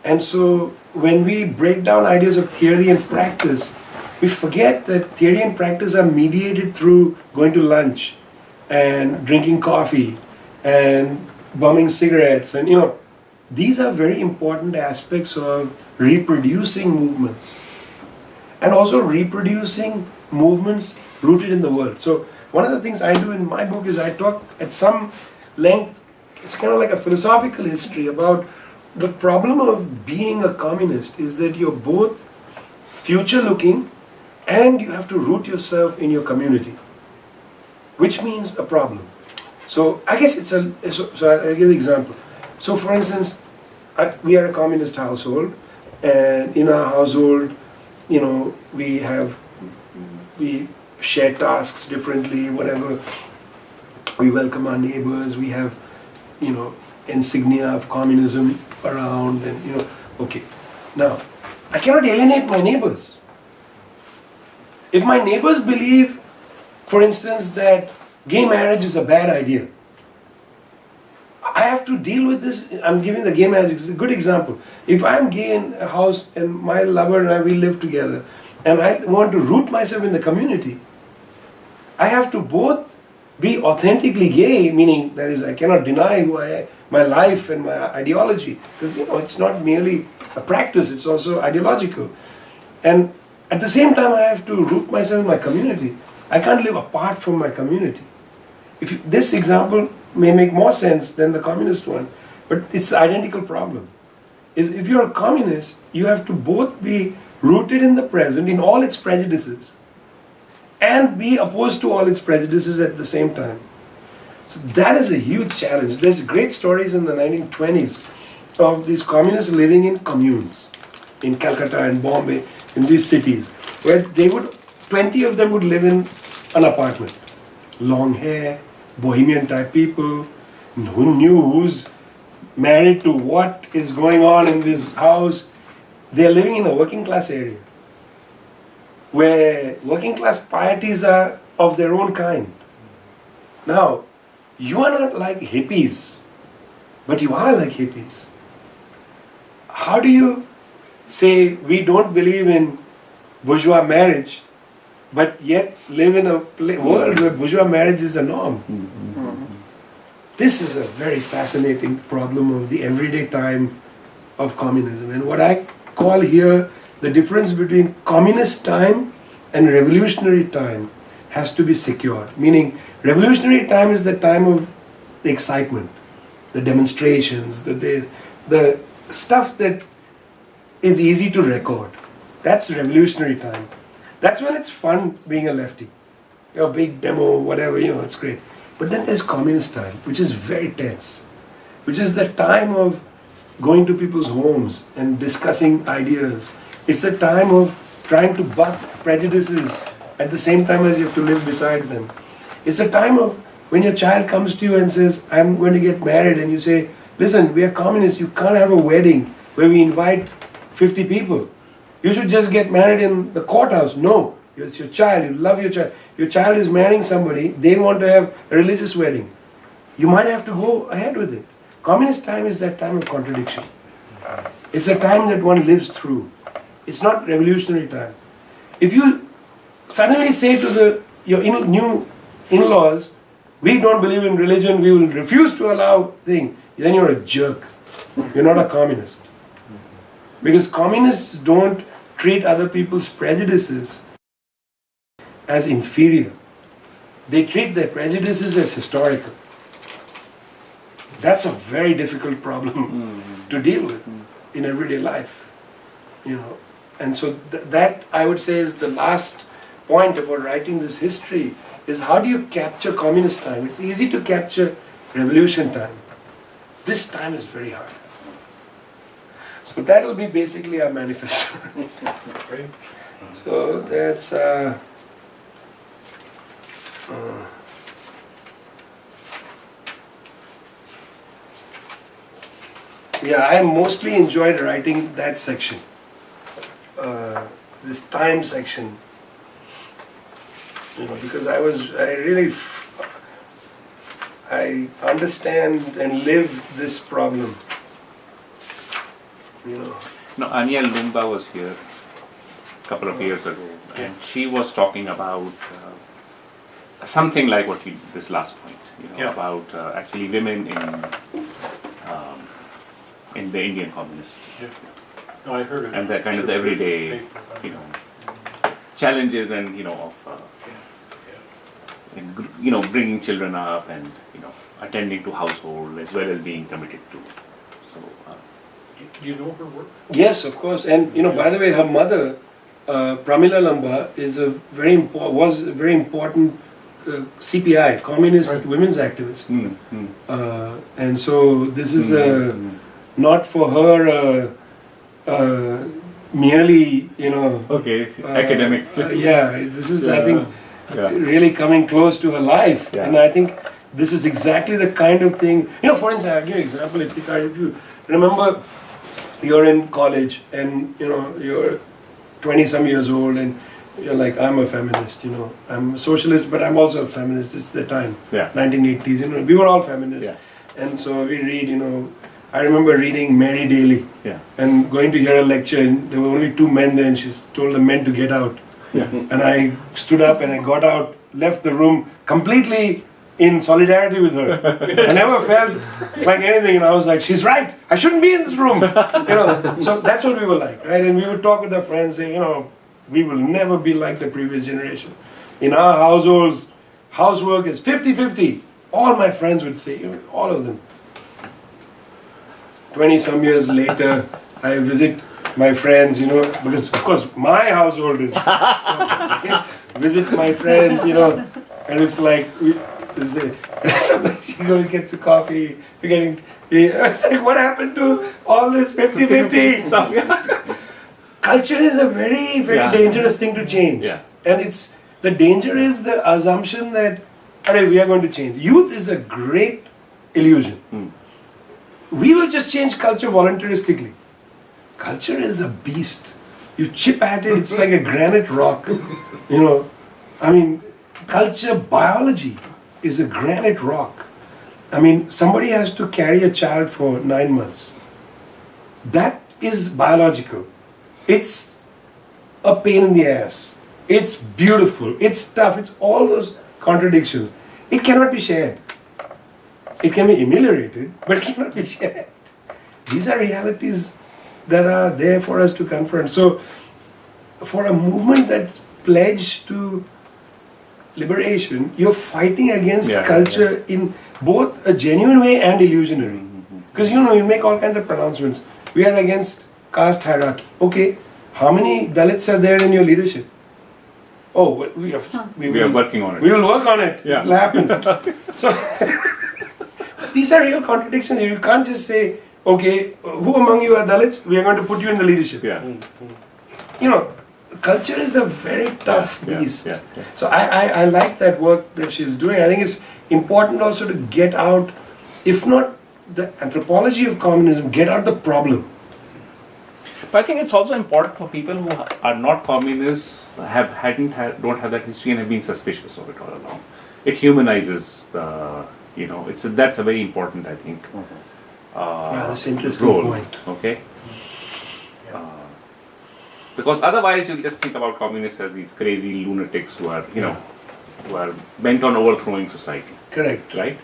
And so when we break down ideas of theory and practice, we forget that theory and practice are mediated through going to lunch and drinking coffee and bumming cigarettes, and, you know, these are very important aspects of reproducing movements and also reproducing movements rooted in the world. So one of the things I do in my book is I talk at some length, it's kind of like a philosophical history about the problem of being a communist is that you're both future looking and you have to root yourself in your community, which means a problem. So I guess it's so I'll give an example. So for instance, we are a communist household, and in our household, you know, we share tasks differently, whatever. We welcome our neighbors, we have, you know, insignia of communism around, and, you know, okay. Now, I cannot alienate my neighbors. If my neighbors believe, for instance, that gay marriage is a bad idea, I have to deal with this. I'm giving the gay marriage, it's a good example. If I'm gay in a house and my lover and I, we live together, and I want to root myself in the community, I have to both be authentically gay, meaning that is, I cannot deny who I am, my life and my ideology, because, you know, it's not merely a practice, it's also ideological. And at the same time, I have to root myself in my community. I can't live apart from my community. This example may make more sense than the communist one, but it's the identical problem. If you're a communist, you have to both be rooted in the present, in all its prejudices, and be opposed to all its prejudices at the same time. So that is a huge challenge. There's great stories in the 1920s of these communists living in communes in Calcutta and Bombay, in these cities, where 20 of them would live in an apartment. Long hair, bohemian type people, who knew who's married to what is going on in this house. They're living in a working class area, where working class pieties are of their own kind. Now, you are not like hippies, but you are like hippies. How do you say we don't believe in bourgeois marriage, but yet live in a world where bourgeois marriage is the norm. This is a very fascinating problem of the everyday time of communism. And what I call here the difference between communist time and revolutionary time has to be secured. Meaning, revolutionary time is the time of the excitement, the demonstrations, the stuff that is easy to record. That's revolutionary time. That's when it's fun being a lefty. A big demo, whatever, it's great. But then there's communist time, which is very tense, which is the time of going to people's homes and discussing ideas. It's a time of trying to buck prejudices at the same time as you have to live beside them. It's a time of when your child comes to you and says, I'm going to get married, and you say, listen, we are communists, you can't have a wedding where we invite 50 people. You should just get married in the courthouse. No, it's your child, you love your child. Your child is marrying somebody, they want to have a religious wedding. You might have to go ahead with it. Communist time is that time of contradiction. It's a time that one lives through. It's not revolutionary time. If you suddenly say to your new in-laws, we don't believe in religion, we will refuse to allow thing, then you're a jerk. You're not a communist. Because communists don't treat other people's prejudices as inferior. They treat their prejudices as historical. That's a very difficult problem to deal with in everyday life. And so that I would say is the last point about writing this history, is how do you capture communist time? It's easy to capture revolution time. This time is very hard. So that will be basically our manifesto. Right? So that's I mostly enjoyed writing that section, this time section, because I understand and live this problem. No, Anya Lumba was here a couple of years ago, and she was talking about something like what you, this last point, about actually women in the Indian communist. Yeah. No, I heard it. And the kind of the everyday, challenges and bringing children up and attending to household as well as being committed to. So. Do you know her work? Yes, of course. And by the way, her mother, Pramila Lamba, was a very important CPI, communist women's activist. And so this is not for her merely, academic. This is, I think, really coming close to her life. And I think this is exactly the kind of thing, for instance, I'll give you an example. If you remember, you're in college and, you're 20-some years old and you're like, I'm a feminist, I'm a socialist, but I'm also a feminist. It's the time, 1980s, we were all feminists. And so we read, I remember reading Mary Daly and going to hear a lecture, and there were only 2 men there, and she told the men to get out. And I stood up and I got out, left the room completely in solidarity with her. I never felt like anything, and I was like, she's right, I shouldn't be in this room. So that's what we were like, right? And we would talk with our friends, saying, we will never be like the previous generation. In our households, housework is 50-50. All my friends would say, all of them. 20-some years later, I visit my friends, because of course my household is, visit my friends, and it's like, she goes, gets a coffee, it's like, what happened to all this 50-50? Culture is a very, very dangerous thing to change. And the danger is the assumption that, we are going to change. Youth is a great illusion. We will just change culture voluntaristically. Culture is a beast. You chip at it, it's like a granite rock. Culture biology is a granite rock. Somebody has to carry a child for 9 months. That is biological. It's a pain in the ass. It's beautiful. It's tough. It's all those contradictions. It cannot be shared. It can be ameliorated, but it cannot be shared. These are realities that are there for us to confront. So, for a movement that's pledged to liberation, you're fighting against culture in both a genuine way and illusionary. Because you make all kinds of pronouncements. We are against caste hierarchy. Okay, how many Dalits are there in your leadership? Oh, well, we are working on it. We will work on it. Yeah. It'll happen. So, these are real contradictions. You can't just say, okay, who among you are Dalits? We are going to put you in the leadership. Yeah. Culture is a very tough beast. Yeah. So I like that work that she's doing. I think it's important also to get out, if not the anthropology of communism, get out the problem. But I think it's also important for people who are not communists, don't have that history and have been suspicious of it all along. It humanizes the, that's a very important, I think, That's an interesting role. point. Okay. Because otherwise you'll just think about communists as these crazy lunatics who are, who are bent on overthrowing society. Correct. Right?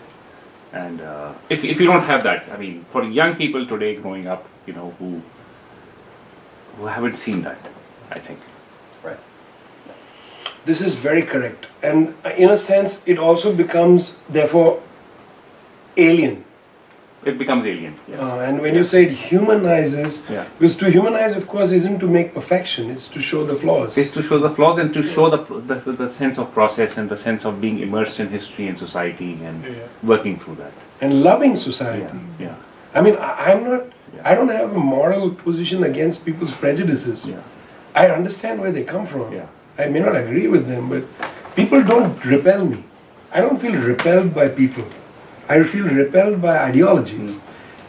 And if you don't have that, I mean, for young people today growing up, who haven't seen that, I think. Right. This is very correct. And in a sense, it also becomes, therefore, alien. It becomes alien. Yeah. And when you say it humanizes, because to humanize, of course, isn't to make perfection, it's to show the flaws. It's to show the flaws and to show the sense of process and the sense of being immersed in history and society and working through that. And loving society. Yeah. I mean, I don't have a moral position against people's prejudices. Yeah. I understand where they come from. Yeah. I may not agree with them, but people don't repel me. I don't feel repelled by people. I feel repelled by ideologies.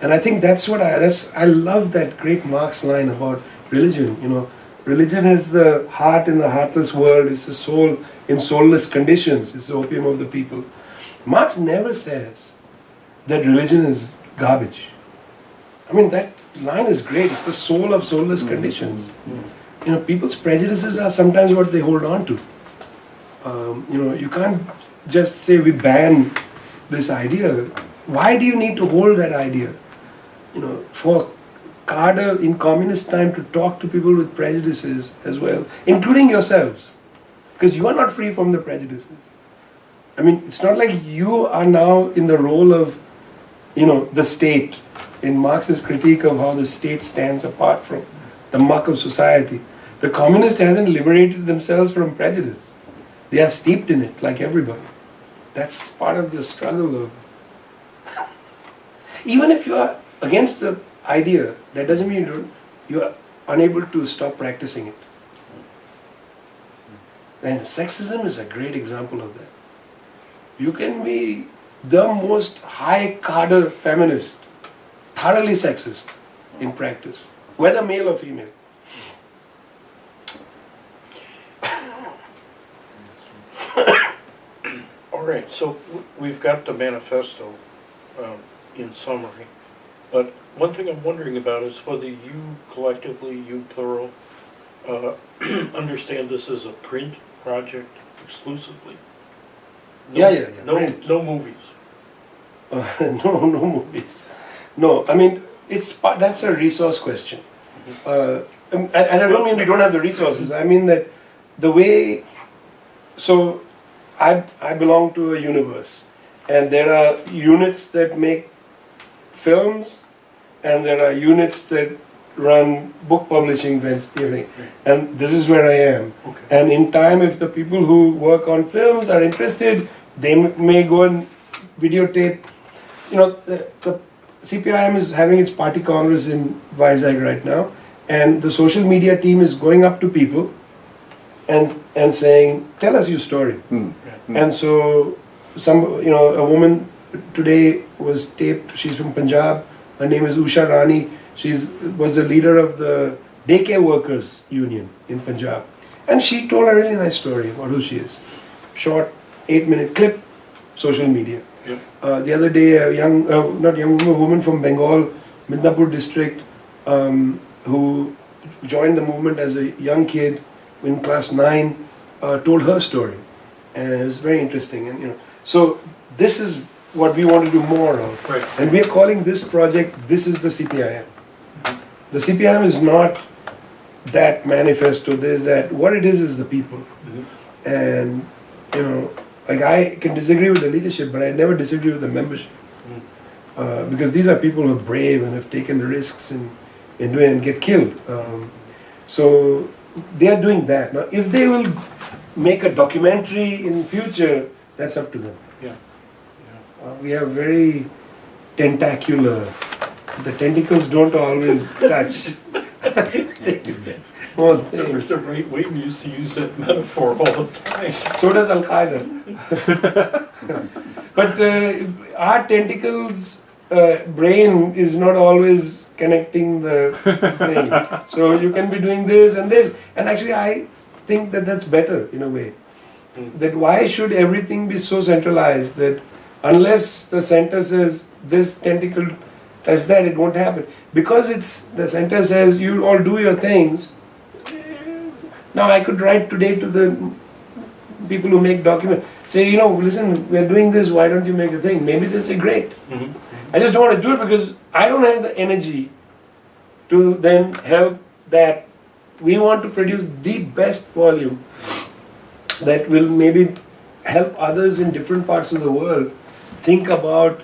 And I think that's what I love that great Marx line about religion. Religion is the heart in the heartless world, it's the soul in soulless conditions, it's the opium of the people. Marx never says that religion is garbage. I mean, that line is great, it's the soul of soulless conditions. People's prejudices are sometimes what they hold on to. You can't just say we ban this idea. Why do you need to hold that idea? For Carter in communist time to talk to people with prejudices as well, including yourselves, because you are not free from the prejudices. I mean, it's not like you are now in the role of, the state, in Marx's critique of how the state stands apart from the muck of society. The communist hasn't liberated themselves from prejudice. They are steeped in it, like everybody. That's part of the struggle of... Even if you are against the idea, that doesn't mean you are unable to stop practicing it. And sexism is a great example of that. You can be the most high cadre feminist, thoroughly sexist in practice, whether male or female. All right, so we've got the manifesto in summary, but one thing I'm wondering about is whether you collectively, you plural, understand this as a print project exclusively. Yeah. No movies. No movies. No, I mean, that's a resource question. And I don't mean we don't have the resources. I mean that the way... So, I belong to a universe. And there are units that make films, and there are units that run book publishing, and this is where I am. Okay. And in time, if the people who work on films are interested, they may go and videotape. The CPIM is having its party congress in Vizag right now, and the social media team is going up to people and saying, tell us your story. And so a woman today was taped, she's from Punjab, her name is Usha Rani, was the leader of the daycare workers union in Punjab. And she told a really nice story about who she is. Short, 8-minute clip, social media. The other day, a woman from Bengal, Midnapur district, who joined the movement as a young kid in class 9, told her story, and it was very interesting. And so this is what we want to do more of, Right. and we are calling this project "This is the CPIM." The CPIM is not that manifesto. There's that. What it is the people, and like I can disagree with the leadership, but I never disagree with the membership. Because these are people who are brave and have taken risks in doing and get killed. So they are doing that. Now, if they will make a documentary in future, that's up to them. Yeah. We have very tentacular. The tentacles don't always touch. Well, The right wing used to use that metaphor all the time. so does Al Qaeda. But our tentacles brain is not always connecting the brain. So you can be doing this and this. And actually, I think that that's better in a way. That why should everything be so centralized that unless the center says this tentacle touch that, it won't happen. Because the center says you all do your things. Now I could write today to the people who make documents, say, listen, we're doing this, why don't you make a thing? Maybe they say, great. I just don't want to do it because I don't have the energy to then help that. We want to produce the best volume that will maybe help others in different parts of the world think about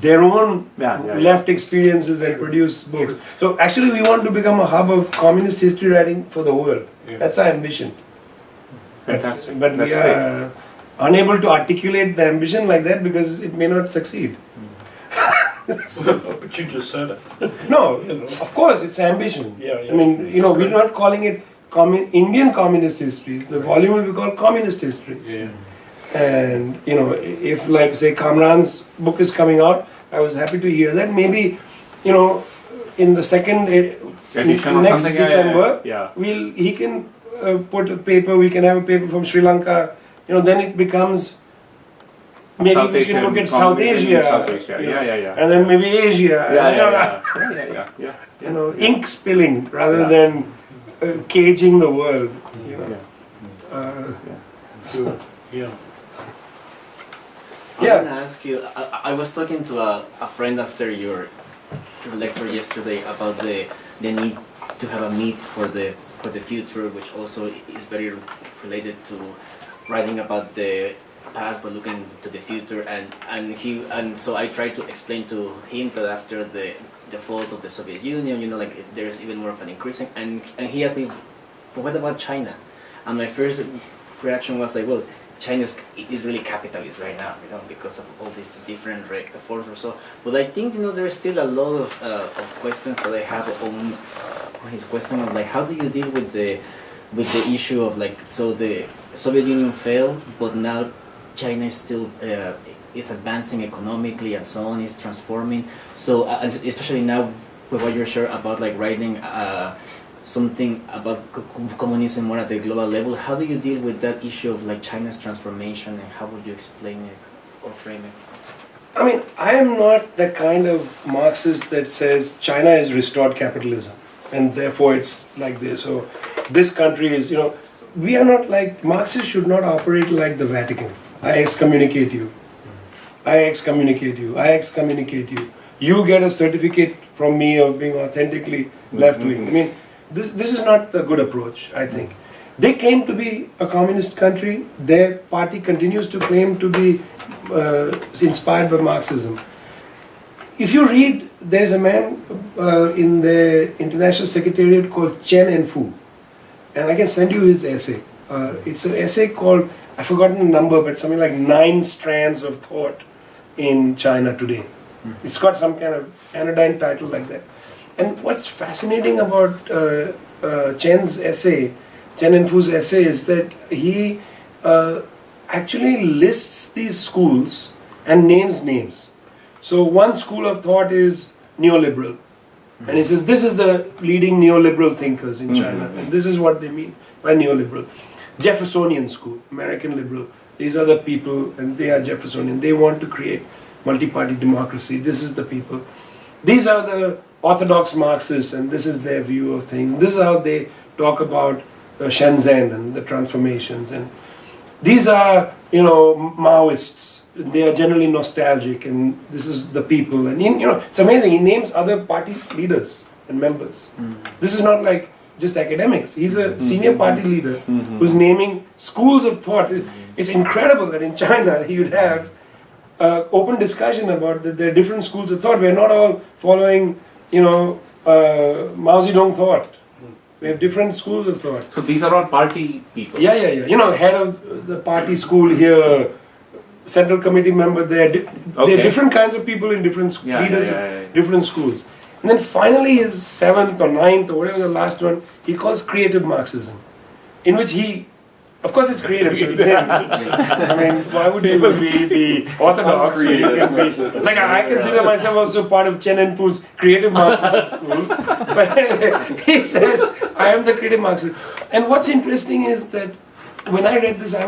their own left experiences and produce books. So actually we want to become a hub of communist history writing for the world. That's our ambition. Fantastic. But we are unable to articulate the ambition like that because it may not succeed. But you just said it. No, of course it's ambition. I mean, we're not calling it Indian communist histories. The volume will be called communist histories. And if like say Kamran's book is coming out, I was happy to hear that. Maybe in the second Edition or next something, December, yeah. he can put a paper. We can have a paper from Sri Lanka. Then it becomes. Maybe South we can look Asian at South communism, Asia, South Asia. Yeah. and then maybe Asia. Yeah. Ink spilling rather than caging the world. So, I'm Yeah. gonna ask you. I was talking to a friend after your lecture yesterday about the need to have a meet for the future, which also is very related to writing about the past but looking to the future. And so I tried to explain to him that after the fall of the Soviet Union, like there's even more of an increasing. And he asked me, well, what about China? And my first reaction was like, well, China is really capitalist right now, because of all these different forces or so. But I think there's still a lot of questions that I have on his question of like, how do you deal with the issue of like, so the Soviet Union failed, but now China is still is advancing economically and so on, is transforming. So especially now with what you're sharing about like writing something about communism more at the global level, how do you deal with that issue of like China's transformation, and how would you explain it or frame it? I mean, I am not the kind of Marxist that says China has restored capitalism and therefore it's like this. So this country is, we are not like, Marxists should not operate like the Vatican. I excommunicate you. I excommunicate you. I excommunicate you. You get a certificate from me of being authentically left-wing. I mean, this is not the good approach, I think. They claim to be a communist country. Their party continues to claim to be inspired by Marxism. If you read, there's a man in the International Secretariat called Chen and Fu. And I can send you his essay. It's an essay called, I've forgotten the number, but something like 9 strands of thought in China today. It's got some kind of anodyne title like that. And what's fascinating about Chen's essay, Chen and Fu's essay, is that he actually lists these schools and names names. So one school of thought is neoliberal. And he says, this is the leading neoliberal thinkers in China. And this is what they mean by neoliberal. Jeffersonian school, American liberal. These are the people, and they are Jeffersonian. They want to create multi-party democracy. This is the people. These are the orthodox Marxists, and this is their view of things. This is how they talk about Shenzhen and the transformations. And these are, Maoists. They are generally nostalgic, and this is the people. And it's amazing. He names other party leaders and members. This is not like just academics. He's a senior party leader who's naming schools of thought. It's incredible that in China he would have open discussion about that there are different schools of thought. We're not all following, Mao Zedong thought. We have different schools of thought. So these are all party people? Yeah. Head of the party school here, central committee member there. There are different kinds of people in different leaders of different schools. And then finally his 7th or 9th or whatever the last one, he calls creative Marxism, in which he, of course it's creative, so it's him. I mean, why would you be the orthodox? Like I consider myself also part of Chen and Fu's creative Marxism school. But anyway, he says, I am the creative Marxist. And what's interesting is that when I read this, I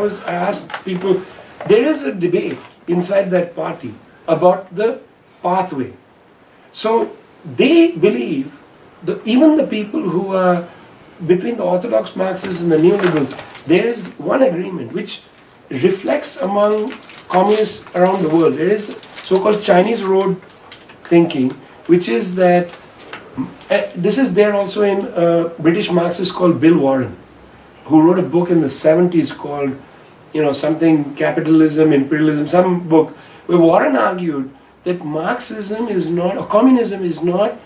asked people, there is a debate inside that party about the pathway. So they believe, even the people who are between the orthodox Marxists and the neoliberals, there is one agreement which reflects among communists around the world. There is so-called Chinese road thinking, which is that, this is there also in a British Marxist called Bill Warren, who wrote a book in the 70s called, something Capitalism, Imperialism, some book, where Warren argued that Marxism is not, or communism is not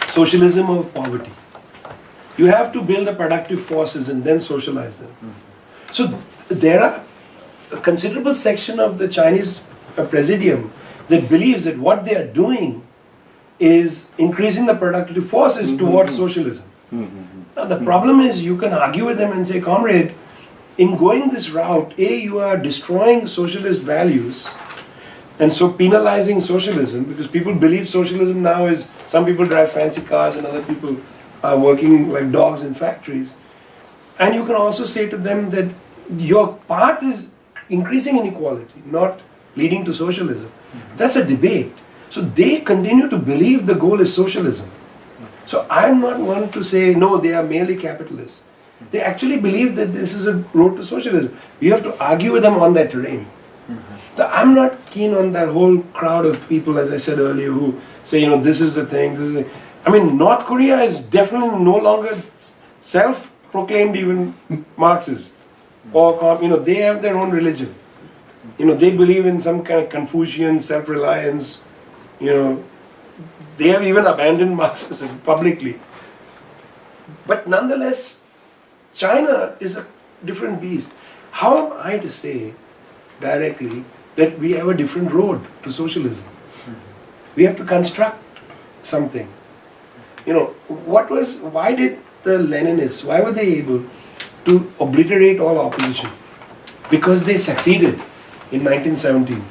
socialism of poverty. You have to build the productive forces and then socialize them. So there are a considerable section of the Chinese presidium that believes that what they are doing is increasing the productive forces towards socialism. Now the problem is you can argue with them and say, comrade, in going this route, you are destroying socialist values and so penalizing socialism, because people believe socialism now is, some people drive fancy cars and other people are working like dogs in factories. And you can also say to them that your path is increasing inequality, not leading to socialism. That's a debate. So they continue to believe the goal is socialism. So I'm not one to say, no, they are merely capitalists. They actually believe that this is a road to socialism. You have to argue with them on that terrain. I'm not keen on that whole crowd of people, as I said earlier, who say, this is the thing, this is the thing. I mean, North Korea is definitely no longer self-proclaimed even Marxist. Or, they have their own religion. They believe in some kind of Confucian self-reliance. They have even abandoned Marxism publicly. But nonetheless, China is a different beast. How am I to say directly that we have a different road to socialism? We have to construct something. Why did the Leninists, why were they able to obliterate all opposition? Because they succeeded in 1917.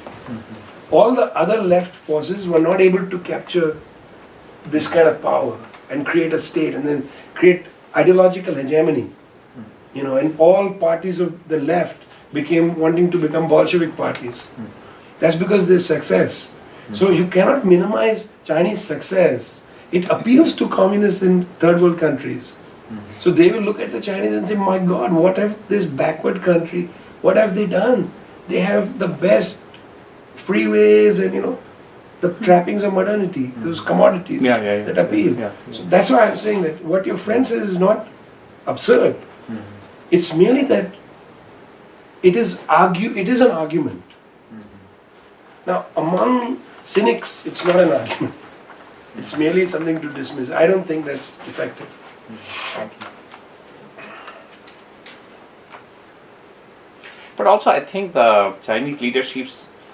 All the other left forces were not able to capture this kind of power and create a state and then create ideological hegemony. And all parties of the left wanting to become Bolshevik parties. That's because there's success. So you cannot minimize Chinese success. It appeals to communists in third world countries. So they will look at the Chinese and say, my God, what have this backward country, what have they done? They have the best freeways and the trappings of modernity, those commodities that appeal. So that's why I'm saying that what your friend says is not absurd. It's merely that it is an argument. Now, among cynics, it's not an argument. It's merely something to dismiss. I don't think that's effective. Thank you. But also, I think the Chinese leadership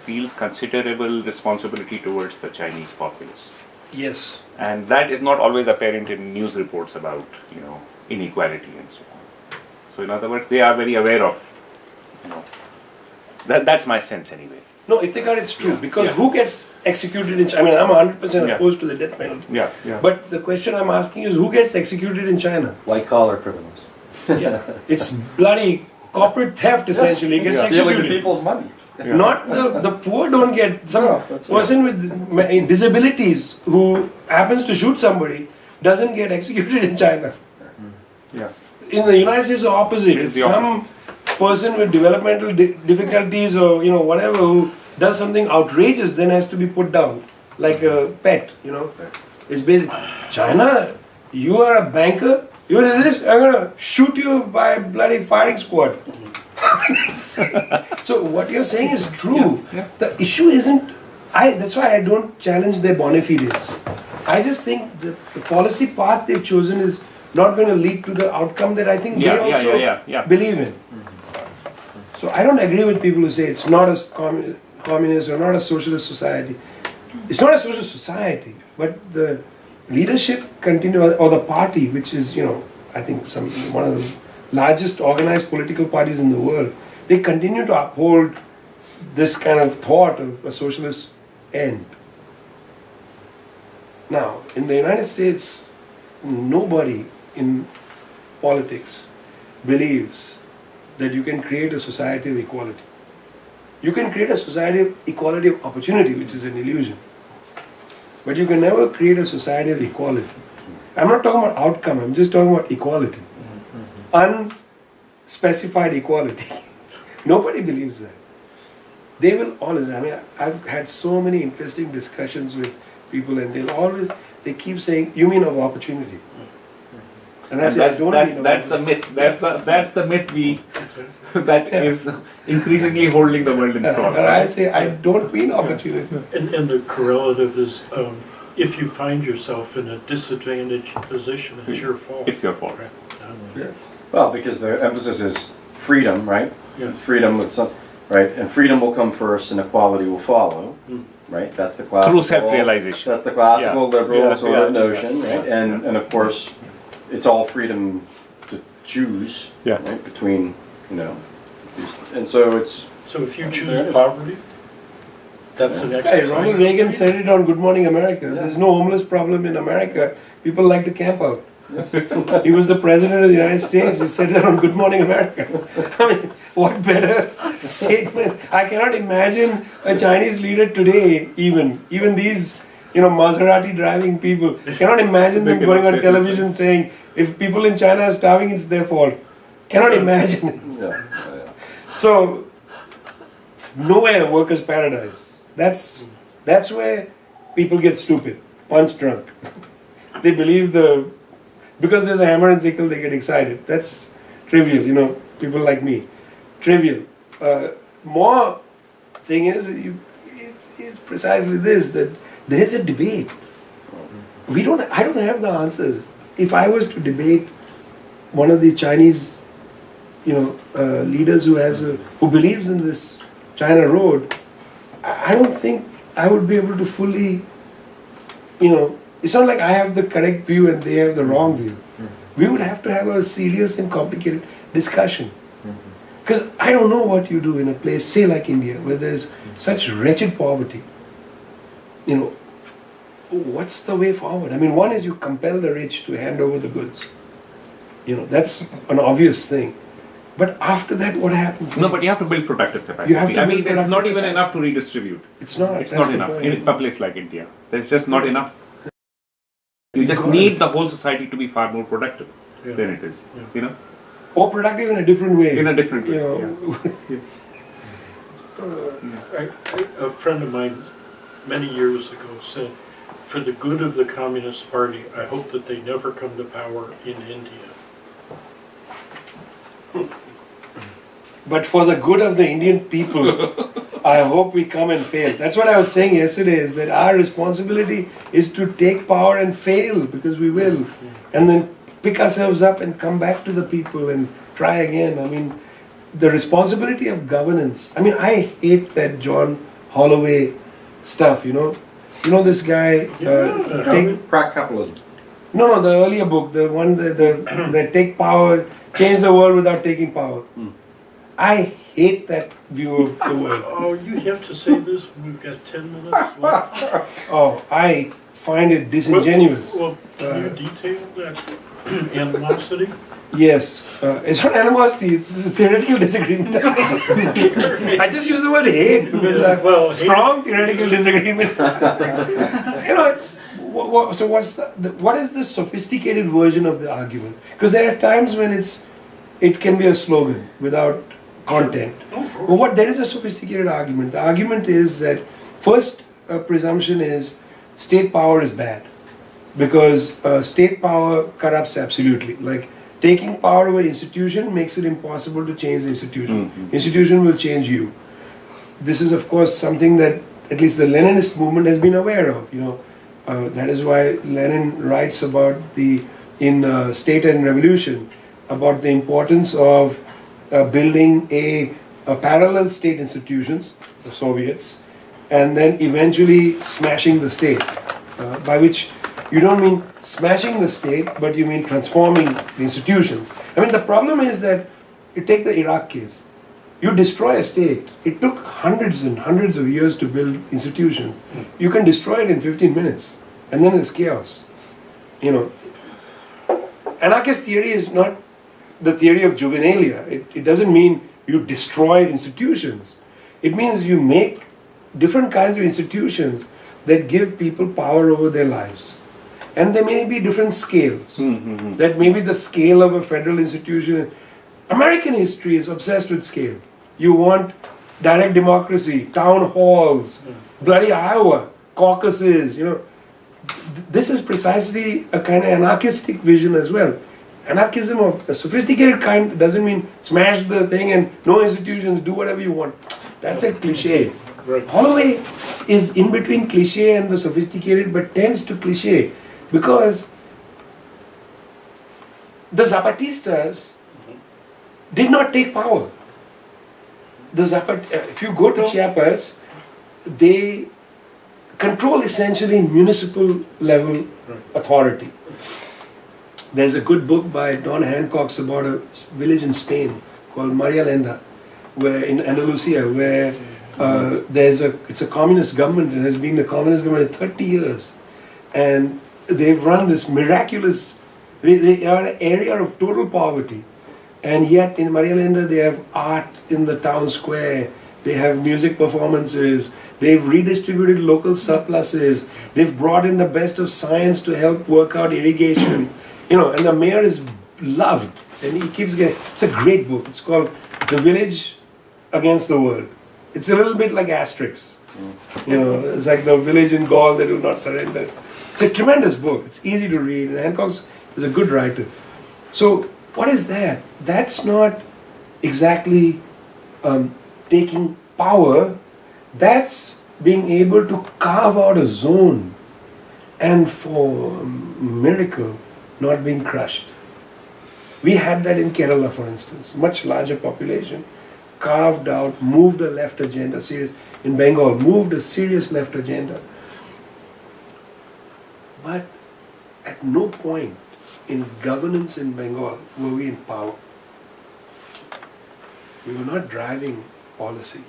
feels considerable responsibility towards the Chinese populace. Yes. And that is not always apparent in news reports about, inequality and so on. So in other words, they are very aware of, that's my sense anyway. No, Ithacar, it's true, because who gets executed in China? I'm 100% opposed to the death penalty. But the question I'm asking is, who gets executed in China? White-collar criminals. It's bloody corporate theft, essentially. Gets executed. Stealing people's money. Not the poor don't get. Some No, that's right. person with disabilities who happens to shoot somebody doesn't get executed in China. Yeah. In the United States, the opposite. It's It's the some person with developmental difficulties or whatever who does something outrageous, then has to be put down like a pet. It's basic. China, you are a banker. You do this. I'm gonna shoot you by a bloody firing squad. So what you're saying is true. Yeah. The issue isn't. That's why I don't challenge their bona fides. I just think the policy path they've chosen is not going to lead to the outcome that I think they also believe in. So I don't agree with people who say it's not a communist or not a socialist society. It's not a socialist society, but the leadership or the party, which is I think one of the largest organized political parties in the world, they continue to uphold this kind of thought of a socialist end. Now, in the United States, nobody in politics believes that you can create a society of equality. You can create a society of equality of opportunity, which is an illusion. But you can never create a society of equality. I'm not talking about outcome, I'm just talking about equality. Unspecified equality. Nobody believes that. They will always, I've had so many interesting discussions with people and they keep saying, you mean of opportunity. And I say, I don't mean that's the myth. That's the myth that is increasingly holding the world in thrall. And I say, I don't mean opportunity. And the correlative is, if you find yourself in a disadvantaged position, it's your fault. It's your fault. Right? Yeah. Well, because the emphasis is freedom, right? Yeah. Freedom with some, right? And freedom will come first, and equality will follow, right? That's the classical. Through self-realization. That's the classical liberal sort of notion, right? Yeah. And of course, it's all freedom to choose, right? Between these, and so it's. So if you choose poverty, that's an exercise. Hey, Ronald Reagan said it on Good Morning America. Yeah. There's no homeless problem in America. People like to camp out. He was the president of the United States. He said that on Good Morning America. I mean, what better statement? I cannot imagine a Chinese leader today, even these, Maserati driving people. Cannot imagine them going on television saying, if people in China are starving, it's their fault. Cannot imagine it. Yeah. So, it's nowhere a worker's paradise. That's where people get stupid, punch drunk. They believe because there's a hammer and sickle, they get excited. That's trivial, people like me. Trivial. More thing is, it's precisely this, that there's a debate. I don't have the answers. If I was to debate one of the Chinese, leaders who believes in this China road, I don't think I would be able to fully, it's not like I have the correct view and they have the wrong view. We would have to have a serious and complicated discussion. Because I don't know what you do in a place, say like India, where there's such wretched poverty. What's the way forward? One is you compel the rich to hand over the goods. That's an obvious thing. But after that, what happens? No, but you have to build productive capacity. It's not even enough to redistribute. It's not. It's not enough. In a place like India, there's just not enough. You just need the whole society to be far more productive than it is. Or productive in a different way. In a different way. A friend of mine many years ago said, for the good of the Communist Party, I hope that they never come to power in India. But for the good of the Indian people, I hope we come and fail. That's what I was saying yesterday, is that our responsibility is to take power and fail, because we will. And then pick ourselves up and come back to the people and try again. The responsibility of governance. I hate that John Holloway stuff, this guy... Crack capitalism. No, the earlier book, the one that take power, change the world without taking power. I hate that view of the world. Oh, you have to say this. We've got 10 minutes left. Oh, I find it disingenuous. Well, can you detail that Animosity? Yes, it's not animosity, it's a theoretical disagreement. I just use the word hate because Well, strong theoretical disagreement. It's so what is the sophisticated version of the argument? Because there are times when it can be a slogan without content. But there is a sophisticated argument. The argument is that first presumption is state power is bad because state power corrupts absolutely. Like taking power over institution makes it impossible to change the institution. Institution will change you. This is of course something that at least the Leninist movement has been aware of. That is why Lenin writes about in State and Revolution about the importance of building a parallel state institutions, the Soviets, and then eventually smashing the state, by which you don't mean smashing the state, but you mean transforming the institutions. I mean, the problem is that you take the Iraq case. You destroy a state. It took hundreds and hundreds of years to build institutions. You can destroy it in 15 minutes, and then it's chaos. Anarchist theory is not the theory of juvenilia. It doesn't mean you destroy institutions. It means you make different kinds of institutions that give people power over their lives. And there may be different scales. That may be the scale of a federal institution. American history is obsessed with scale. You want direct democracy, town halls, bloody Iowa, caucuses, This is precisely a kind of anarchistic vision as well. Anarchism of a sophisticated kind doesn't mean smash the thing and no institutions, do whatever you want. That's a cliche. Right. Holloway is in between cliche and the sophisticated, but tends to cliche because the Zapatistas did not take power. If you go to Chiapas, they control essentially municipal level authority. There's a good book by Don Hancock about a village in Spain called Maria Lenda, where in Andalusia, where it's a communist government and has been a communist government in 30 years, and they've run this miraculous. They are an area of total poverty, and yet in Maria Lenda they have art in the town square. They have music performances. They've redistributed local surpluses. They've brought in the best of science to help work out irrigation. And the mayor is loved, and he keeps getting. It's a great book. It's called The Village Against the World. It's a little bit like Asterix. It's like the village in Gaul that will not surrender. It's a tremendous book. It's easy to read, and Hancock is a good writer. So, what is that? That's not exactly taking power. That's being able to carve out a zone, and for a miracle, not being crushed. We had that in Kerala, for instance. Much larger population, carved out, moved a left agenda, in Bengal, moved a serious left agenda. But at no point in governance in Bengal were we in power. We were not driving policy.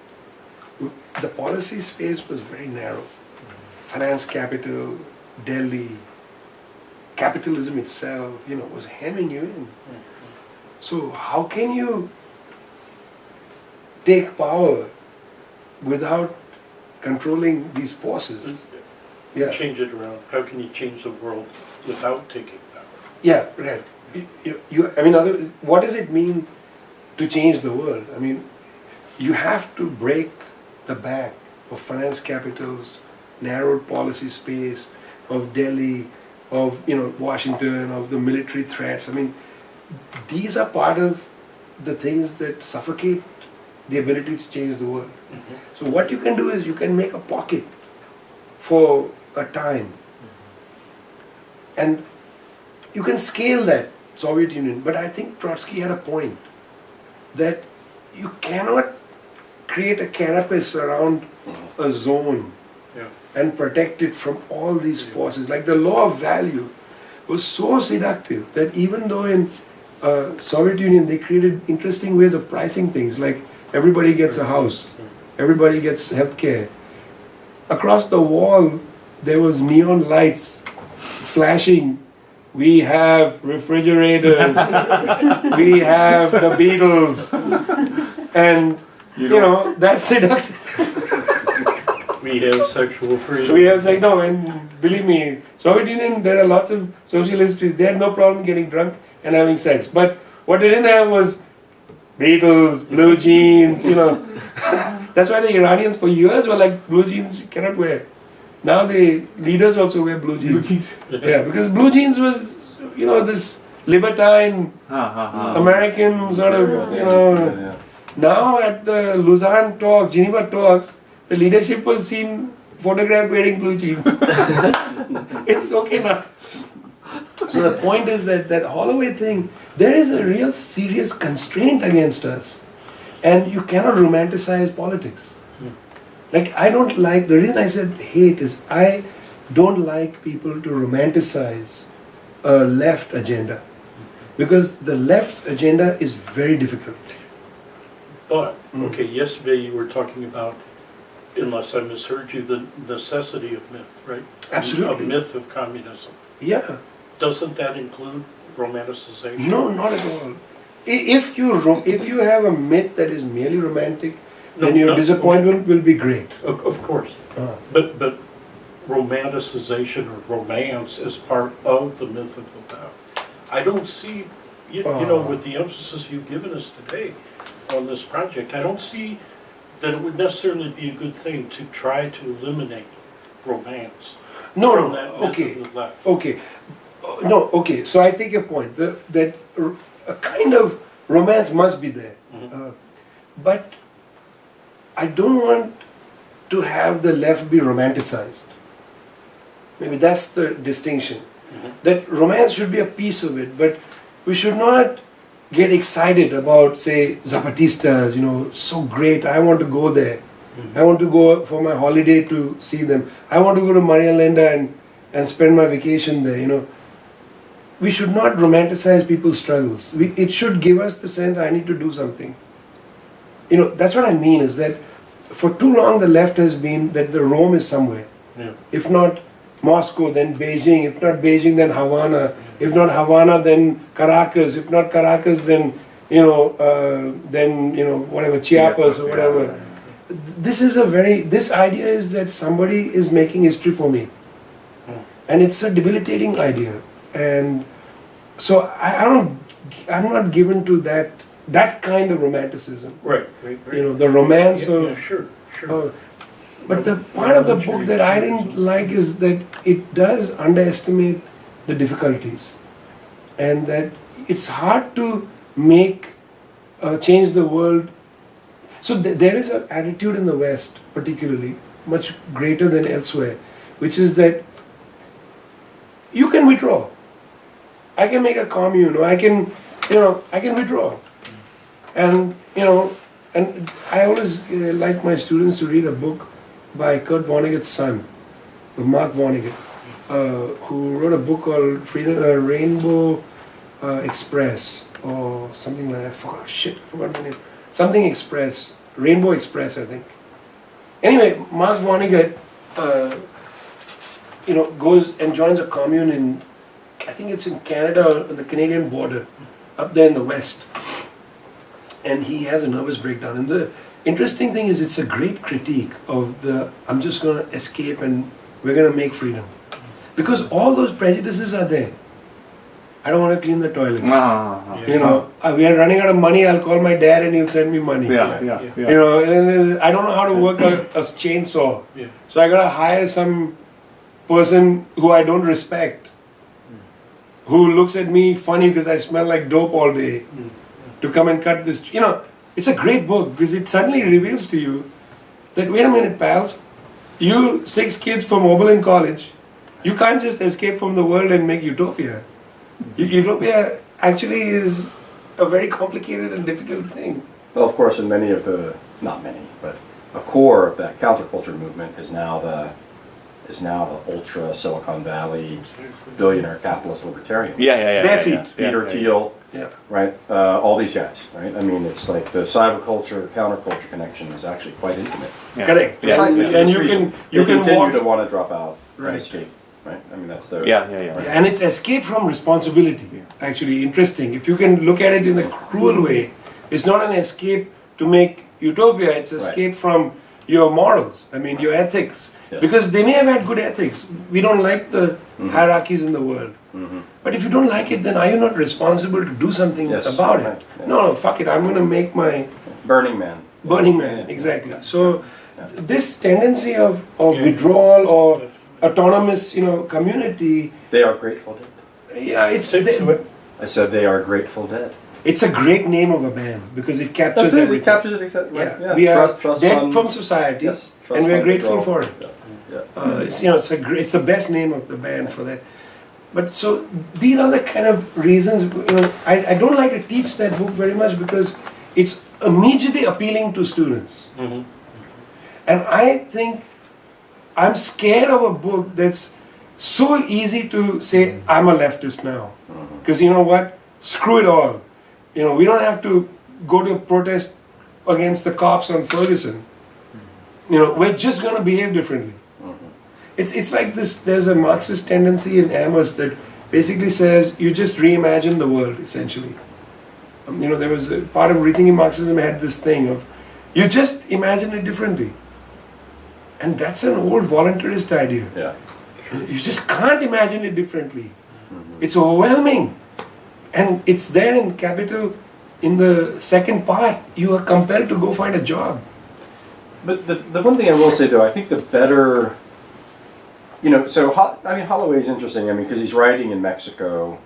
The policy space was very narrow. Finance capital, Delhi, capitalism itself, was hemming you in. So how can you take power without controlling these forces? Change it around. How can you change the world without taking power? Yeah, right. What does it mean to change the world? You have to break the back of finance capitals, narrowed policy space, of Delhi, of Washington, of the military threats. These are part of the things that suffocate the ability to change the world. So what you can do is you can make a pocket for a time, and you can scale that Soviet Union. But I think Trotsky had a point that you cannot create a carapace around a zone and protect it from all these forces. Like the law of value was so seductive that even though in Soviet Union they created interesting ways of pricing things, like everybody gets a house, everybody gets healthcare. Across the wall there was neon lights flashing we have refrigerators, we have the Beatles, and you know that's seductive. We have sexual freedom. We have said no, and believe me, Soviet Union, there are lots of social histories. They had no problem getting drunk and having sex, but what they didn't have was Beatles, blue jeans. You know, that's why the Iranians for years were like blue jeans you cannot wear. Now the leaders also wear blue jeans. Yeah, because blue jeans was, you know, this libertine American sort of, you know. Now at the Lausanne talks, Geneva talks, the leadership was seen photographed wearing blue jeans. It's okay now. So the point is that Holloway thing, there is a real serious constraint against us. And you cannot romanticize politics. Like, I don't like, the reason I said hate is I don't like people to romanticize a left agenda. Because the left's agenda is very difficult. But, okay, yesterday you were talking about, unless I misheard you, the necessity of myth, right? Absolutely. A myth of communism. Yeah. Doesn't that include romanticization? No, not at all. If you have a myth that is merely romantic, then your disappointment will be great. Of course. But romanticization or romance is part of the myth of the left. I don't see, you know, with the emphasis you've given us today on this project, I don't see that it would necessarily be a good thing to try to eliminate romance. From that myth Okay, of the left. okay. No, okay, so I take your point. That a kind of romance must be there. But I don't want to have the left be romanticized. Maybe that's the distinction. That romance should be a piece of it, but we should not get excited about, say, Zapatistas, you know, so great, I want to go there. I want to go for my holiday to see them. I want to go to Maria Elena and spend my vacation there, you know. We should not romanticize people's struggles. It should give us the sense, I need to do something. You know, that's what I mean, is that for too long the left has been that the Rome is somewhere. Yeah. If not Moscow, then Beijing. If not Beijing, then Havana. If not Havana, then Caracas. If not Caracas, then whatever, Chiapas or whatever. This idea is that somebody is making history for me. And it's a debilitating idea. And so I'm not given to that kind of romanticism. Right. You know, the romance Yeah, of... sure. But the part of the book that I didn't like is that it does underestimate the difficulties. And that it's hard to change the world. So there is an attitude in the West, particularly, much greater than elsewhere, which is that you can withdraw. I can make a commune, or I can withdraw. And, and I always like my students to read a book by Kurt Vonnegut's son, Mark Vonnegut, who wrote a book called Rainbow Express, or something like that. I forgot the name. Something Express, Rainbow Express, I think. Anyway, Mark Vonnegut, goes and joins a commune in, I think it's in Canada, or on the Canadian border, up there in the West. And he has a nervous breakdown. And the interesting thing is, it's a great critique of I'm just going to escape and we're going to make freedom. Because all those prejudices are there. I don't want to clean the toilet. We are running out of money, I'll call my dad and he'll send me money. And I don't know how to work a chainsaw. Yeah. So I got to hire some person who I don't respect, who looks at me funny because I smell like dope all day, to come and cut this. It's a great book because it suddenly reveals to you that, wait a minute, pals, you 6 kids from Oberlin College, you can't just escape from the world and make utopia. Utopia actually is a very complicated and difficult thing. Well, of course, in not many, but a core of that counterculture movement is now the ultra Silicon Valley billionaire capitalist libertarian. Bare feet. Peter Thiel, Yeah. right? All these guys, right? I mean, it's like the cyberculture, counterculture connection is actually quite intimate. Correct. Precisely. And This you reason can they continue walk. to want to drop out and Right. escape. right? I mean, that's the Yeah. And it's escape from responsibility. Yeah. Actually, interesting. If you can look at it in a cruel way, it's not an escape to make utopia. It's escape from your morals. I mean, your ethics. Yes. Because they may have had good ethics. We don't like the hierarchies in the world. But if you don't like it, then are you not responsible to do something Yes, about it? right, yeah. No, fuck it. I'm going to make my Burning Man. Burning Man. Yeah. Exactly. So this tendency of withdrawal or autonomous, community. They are Grateful Dead. Yeah, I I said they are Grateful Dead. it's a great name of a band because it captures That's it. everything. It captures it exactly. Yeah. Right. Yeah. We are Trust dead fund. from society, Yes. Trust and we are fund grateful withdrawal. for it. Yeah. It's the best name of the band for that. But so these are the kind of reasons. I don't like to teach that book very much because it's immediately appealing to students, and I think I'm scared of a book that's so easy to say I'm a leftist now, because you know what? Screw it all. We don't have to go to a protest against the cops on Ferguson. We're just going to behave differently. It's like this. There's a Marxist tendency in Amherst that basically says you just reimagine the world. Essentially, there was a part of rethinking Marxism had this thing of you just imagine it differently, and that's an old voluntarist idea. Yeah. You just can't imagine it differently. It's overwhelming, and it's there in Capital. In the second part, you are compelled to go find a job. But the one thing I will say though, I think the better, Holloway's interesting. I mean, because he's writing in Mexico,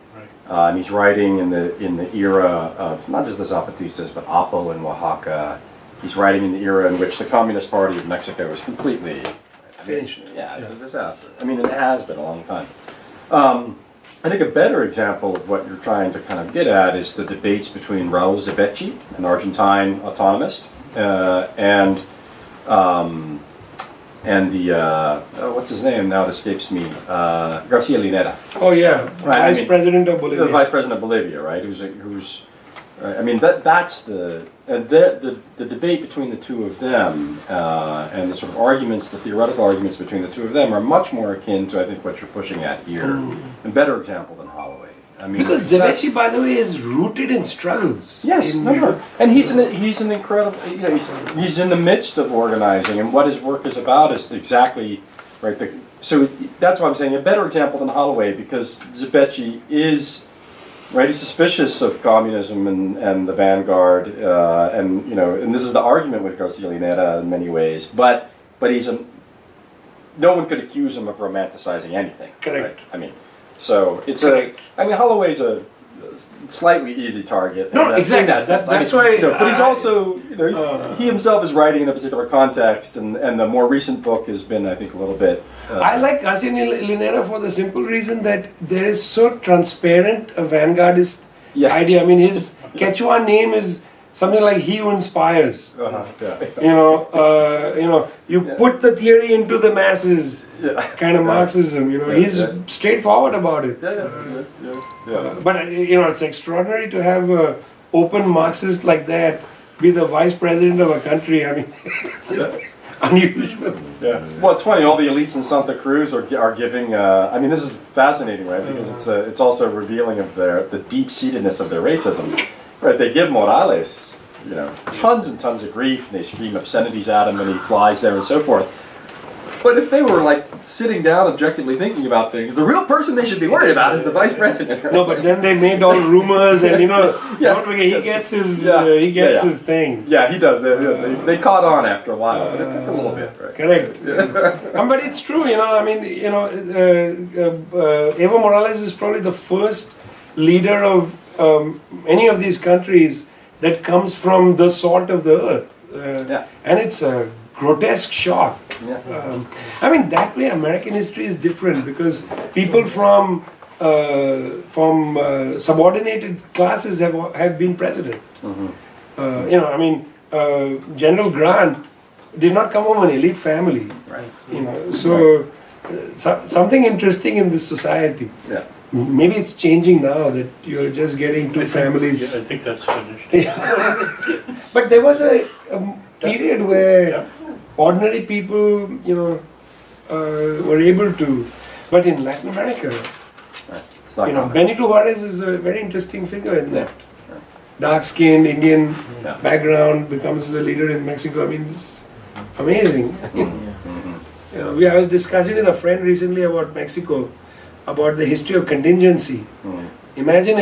and he's writing in the era of not just the Zapatistas, but Apo in Oaxaca. He's writing in the era in which the Communist Party of Mexico is completely Finished. Yeah, it's a disaster. I mean, it has been a long time. I think a better example of what you're trying to kind of get at is the debates between Raul Zebecki, an Argentine autonomist, and the what's his name now? It escapes me. Garcia Linera. Oh yeah, Right, Vice President of Bolivia. The Vice President of Bolivia, right? Who's I mean, that's the debate between the two of them, and the sort of arguments, the theoretical arguments between the two of them are much more akin to, I think, what you're pushing at here. A better example than Holloway. I mean, Because Zebecki, by the way, is rooted in struggles. yes, no. And he's an incredible. He's in the midst of organizing, and what his work is about is exactly right. So that's why I'm saying a better example than Holloway, because Zebecki is. Right, he's suspicious of communism and the vanguard, and this is the argument with Garcia Linera in many ways. But no one could accuse him of romanticizing anything. Correct. Right? I mean, so it's Holloway's a slightly easy target. No, exactly. That's why. But he's also, he himself is writing in a particular context, and the more recent book has been, I think, a little bit. I like Garcia Linera for the simple reason that there is so transparent a vanguardist idea. I mean, his Quechua name is something like "He Who Inspires." You put the theory into the masses, kind of Marxism. He's straightforward about it. But it's extraordinary to have an open Marxist like that be the vice president of a country. I mean, it's unusual. Yeah. Well, it's funny. All the elites in Santa Cruz are giving. I mean, this is fascinating, right? Because it's also revealing of the deep-seatedness of their racism. Right? They give Morales, tons and tons of grief, and they scream obscenities at him, and he flies there and so forth. But if they were sitting down, objectively thinking about things, the real person they should be worried about is the vice president. Right? No, but then they made all rumors, and don't forget he gets his his thing. Yeah, he does. They caught on after a while, but it took a little bit, right? Correct. But it's true, I mean, Evo Morales is probably the first leader of any of these countries that comes from the salt of the earth, and it's a grotesque shock. I mean, that way American history is different because people from subordinated classes have been president. General Grant did not come from an elite family. Right. So something interesting in this society. Yeah. Maybe it's changing now that you're just getting two families. I think that's finished. But there was a period where ordinary people, were able to. But in Latin America, Right. It's not common. Benito Juarez is a very interesting figure in that. Dark-skinned Indian Yeah. background, becomes the leader in Mexico. I mean, it's amazing. Mhm. I was discussing with a friend recently about Mexico, about the history of contingency. Mhm. Imagine,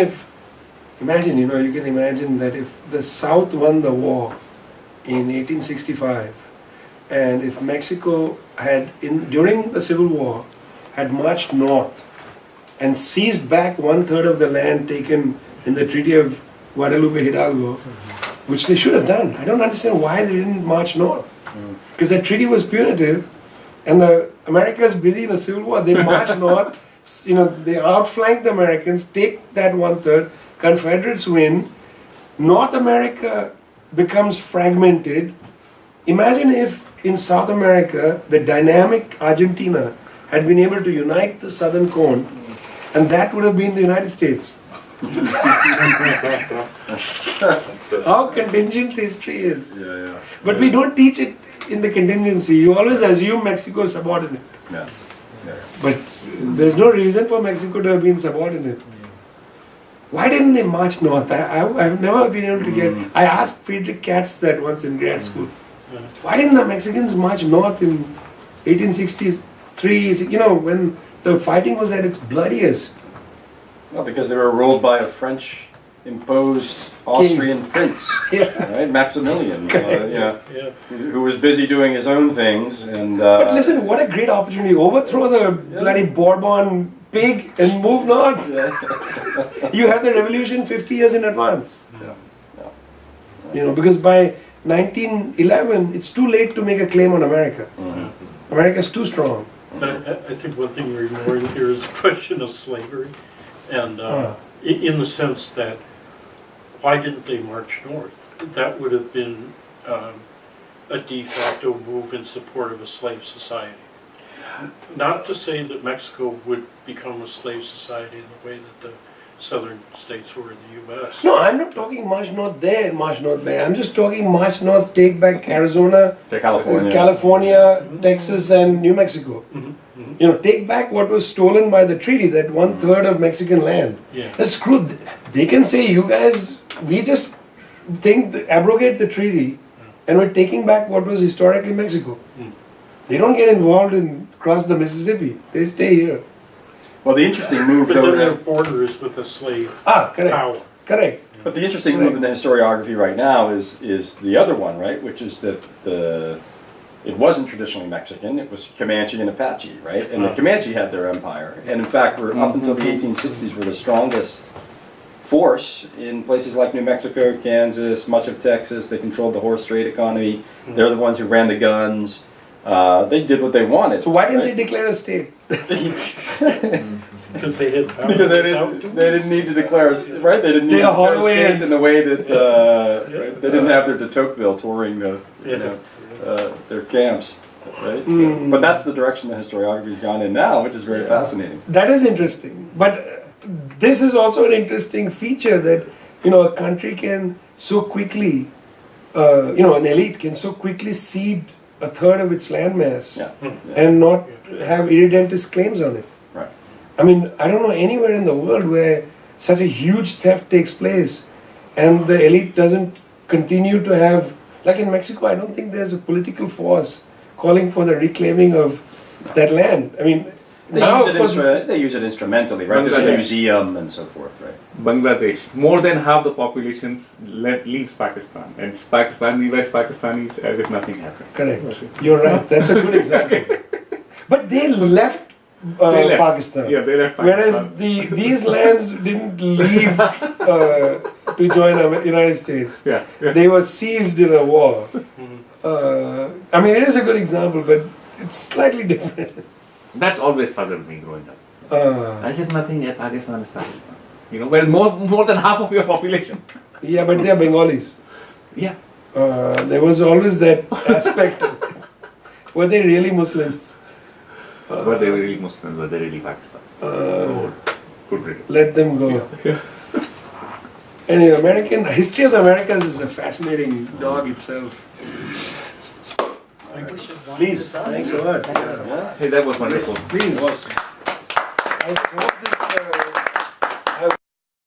you can imagine that if the South won the war in 1865, and if Mexico had, during the Civil War, had marched north and seized back 1/3 of the land taken in the Treaty of Guadalupe Hidalgo, which they should have done. I don't understand why they didn't march north. Because that treaty was punitive, and the America's busy in a civil war. They march north, they outflank the Americans, take that 1/3, Confederates win, North America becomes fragmented. Imagine if in South America, the dynamic Argentina had been able to unite the southern cone, and that would have been the United States. How contingent history is. Yeah. But we don't teach it in the contingency. You always assume Mexico is subordinate. Yeah. Yeah. But there's no reason for Mexico to have been subordinate. Why didn't they march north? I've never been able to get... I asked Friedrich Katz that once in grad school. Why didn't the Mexicans march north in 1863, when the fighting was at its bloodiest? Well, because they were ruled by a French imposed Austrian prince, right? Maximilian, who was busy doing his own things. And but listen, what a great opportunity. Overthrow the bloody Bourbon pig and move north. You have the revolution 50 years in advance. Because by 1911, it's too late to make a claim on America. America's too strong. But I think one thing you're ignoring here is the question of slavery. And in the sense that, why didn't they march north? That would have been a de facto move in support of a slave society. Not to say that Mexico would become a slave society in the way that the southern states were in the U.S. No, I'm not talking march north there, march north there. I'm just talking march north, take back Arizona, California, Texas, and New Mexico. Take back what was stolen by the treaty, that 1/3 of Mexican land. That's screwed. They can say, you guys, we just abrogate the treaty, and we're taking back what was historically Mexico. They don't get involved in cross the Mississippi. They stay here. Well, the interesting move, But though, then their border is with a slave correct. power. Correct. but the interesting move in the historiography right now is the other one, right? Which is that it wasn't traditionally Mexican. It was Comanche and Apache, right? And the Comanche had their empire, and in fact, up until the 1860s, were the strongest force in places like New Mexico, Kansas, much of Texas. They controlled the horse trade economy. They're the ones who ran the guns. They did what they wanted. So why didn't they declare a state? Because they had power. Because they didn't need to declare, right? They didn't need to declare a state in the way that right? They didn't have their de Tocqueville touring their camps, right? So, but that's the direction the historiography's gone in now, which is very fascinating. That is interesting. But this is also an interesting feature that, a country can so quickly, an elite can so quickly cede 1/3 of its landmass and not have irredentist claims on it. Right. I mean, I don't know anywhere in the world where such a huge theft takes place and the elite doesn't continue to have, like in Mexico, I don't think there's a political force calling for the reclaiming of that land. I mean, they use it instrumentally, right? There's a museum and so forth, right? Bangladesh, more than half the population leaves Pakistan, and Pakistani West Pakistanis as if nothing happened. Correct. You're right. That's a good example. But they left Pakistan. Yeah, they left Pakistan. Whereas these lands didn't leave to join the United States. Yeah. They were seized in a war. I mean, it is a good example, but it's slightly different. That's always puzzled me growing up. As if nothing, Pakistan is Pakistan. Where more than half of your population. Yeah, but they are Bengalis. Yeah. There was always that aspect of it. Were they really Muslims? Were they really Muslims? Were they really Pakistan? Good reading. Let them go. Yeah. Anyway, history of the Americas is a fascinating dog itself. Please, thanks a lot. Hey, that was wonderful. Please. I hope this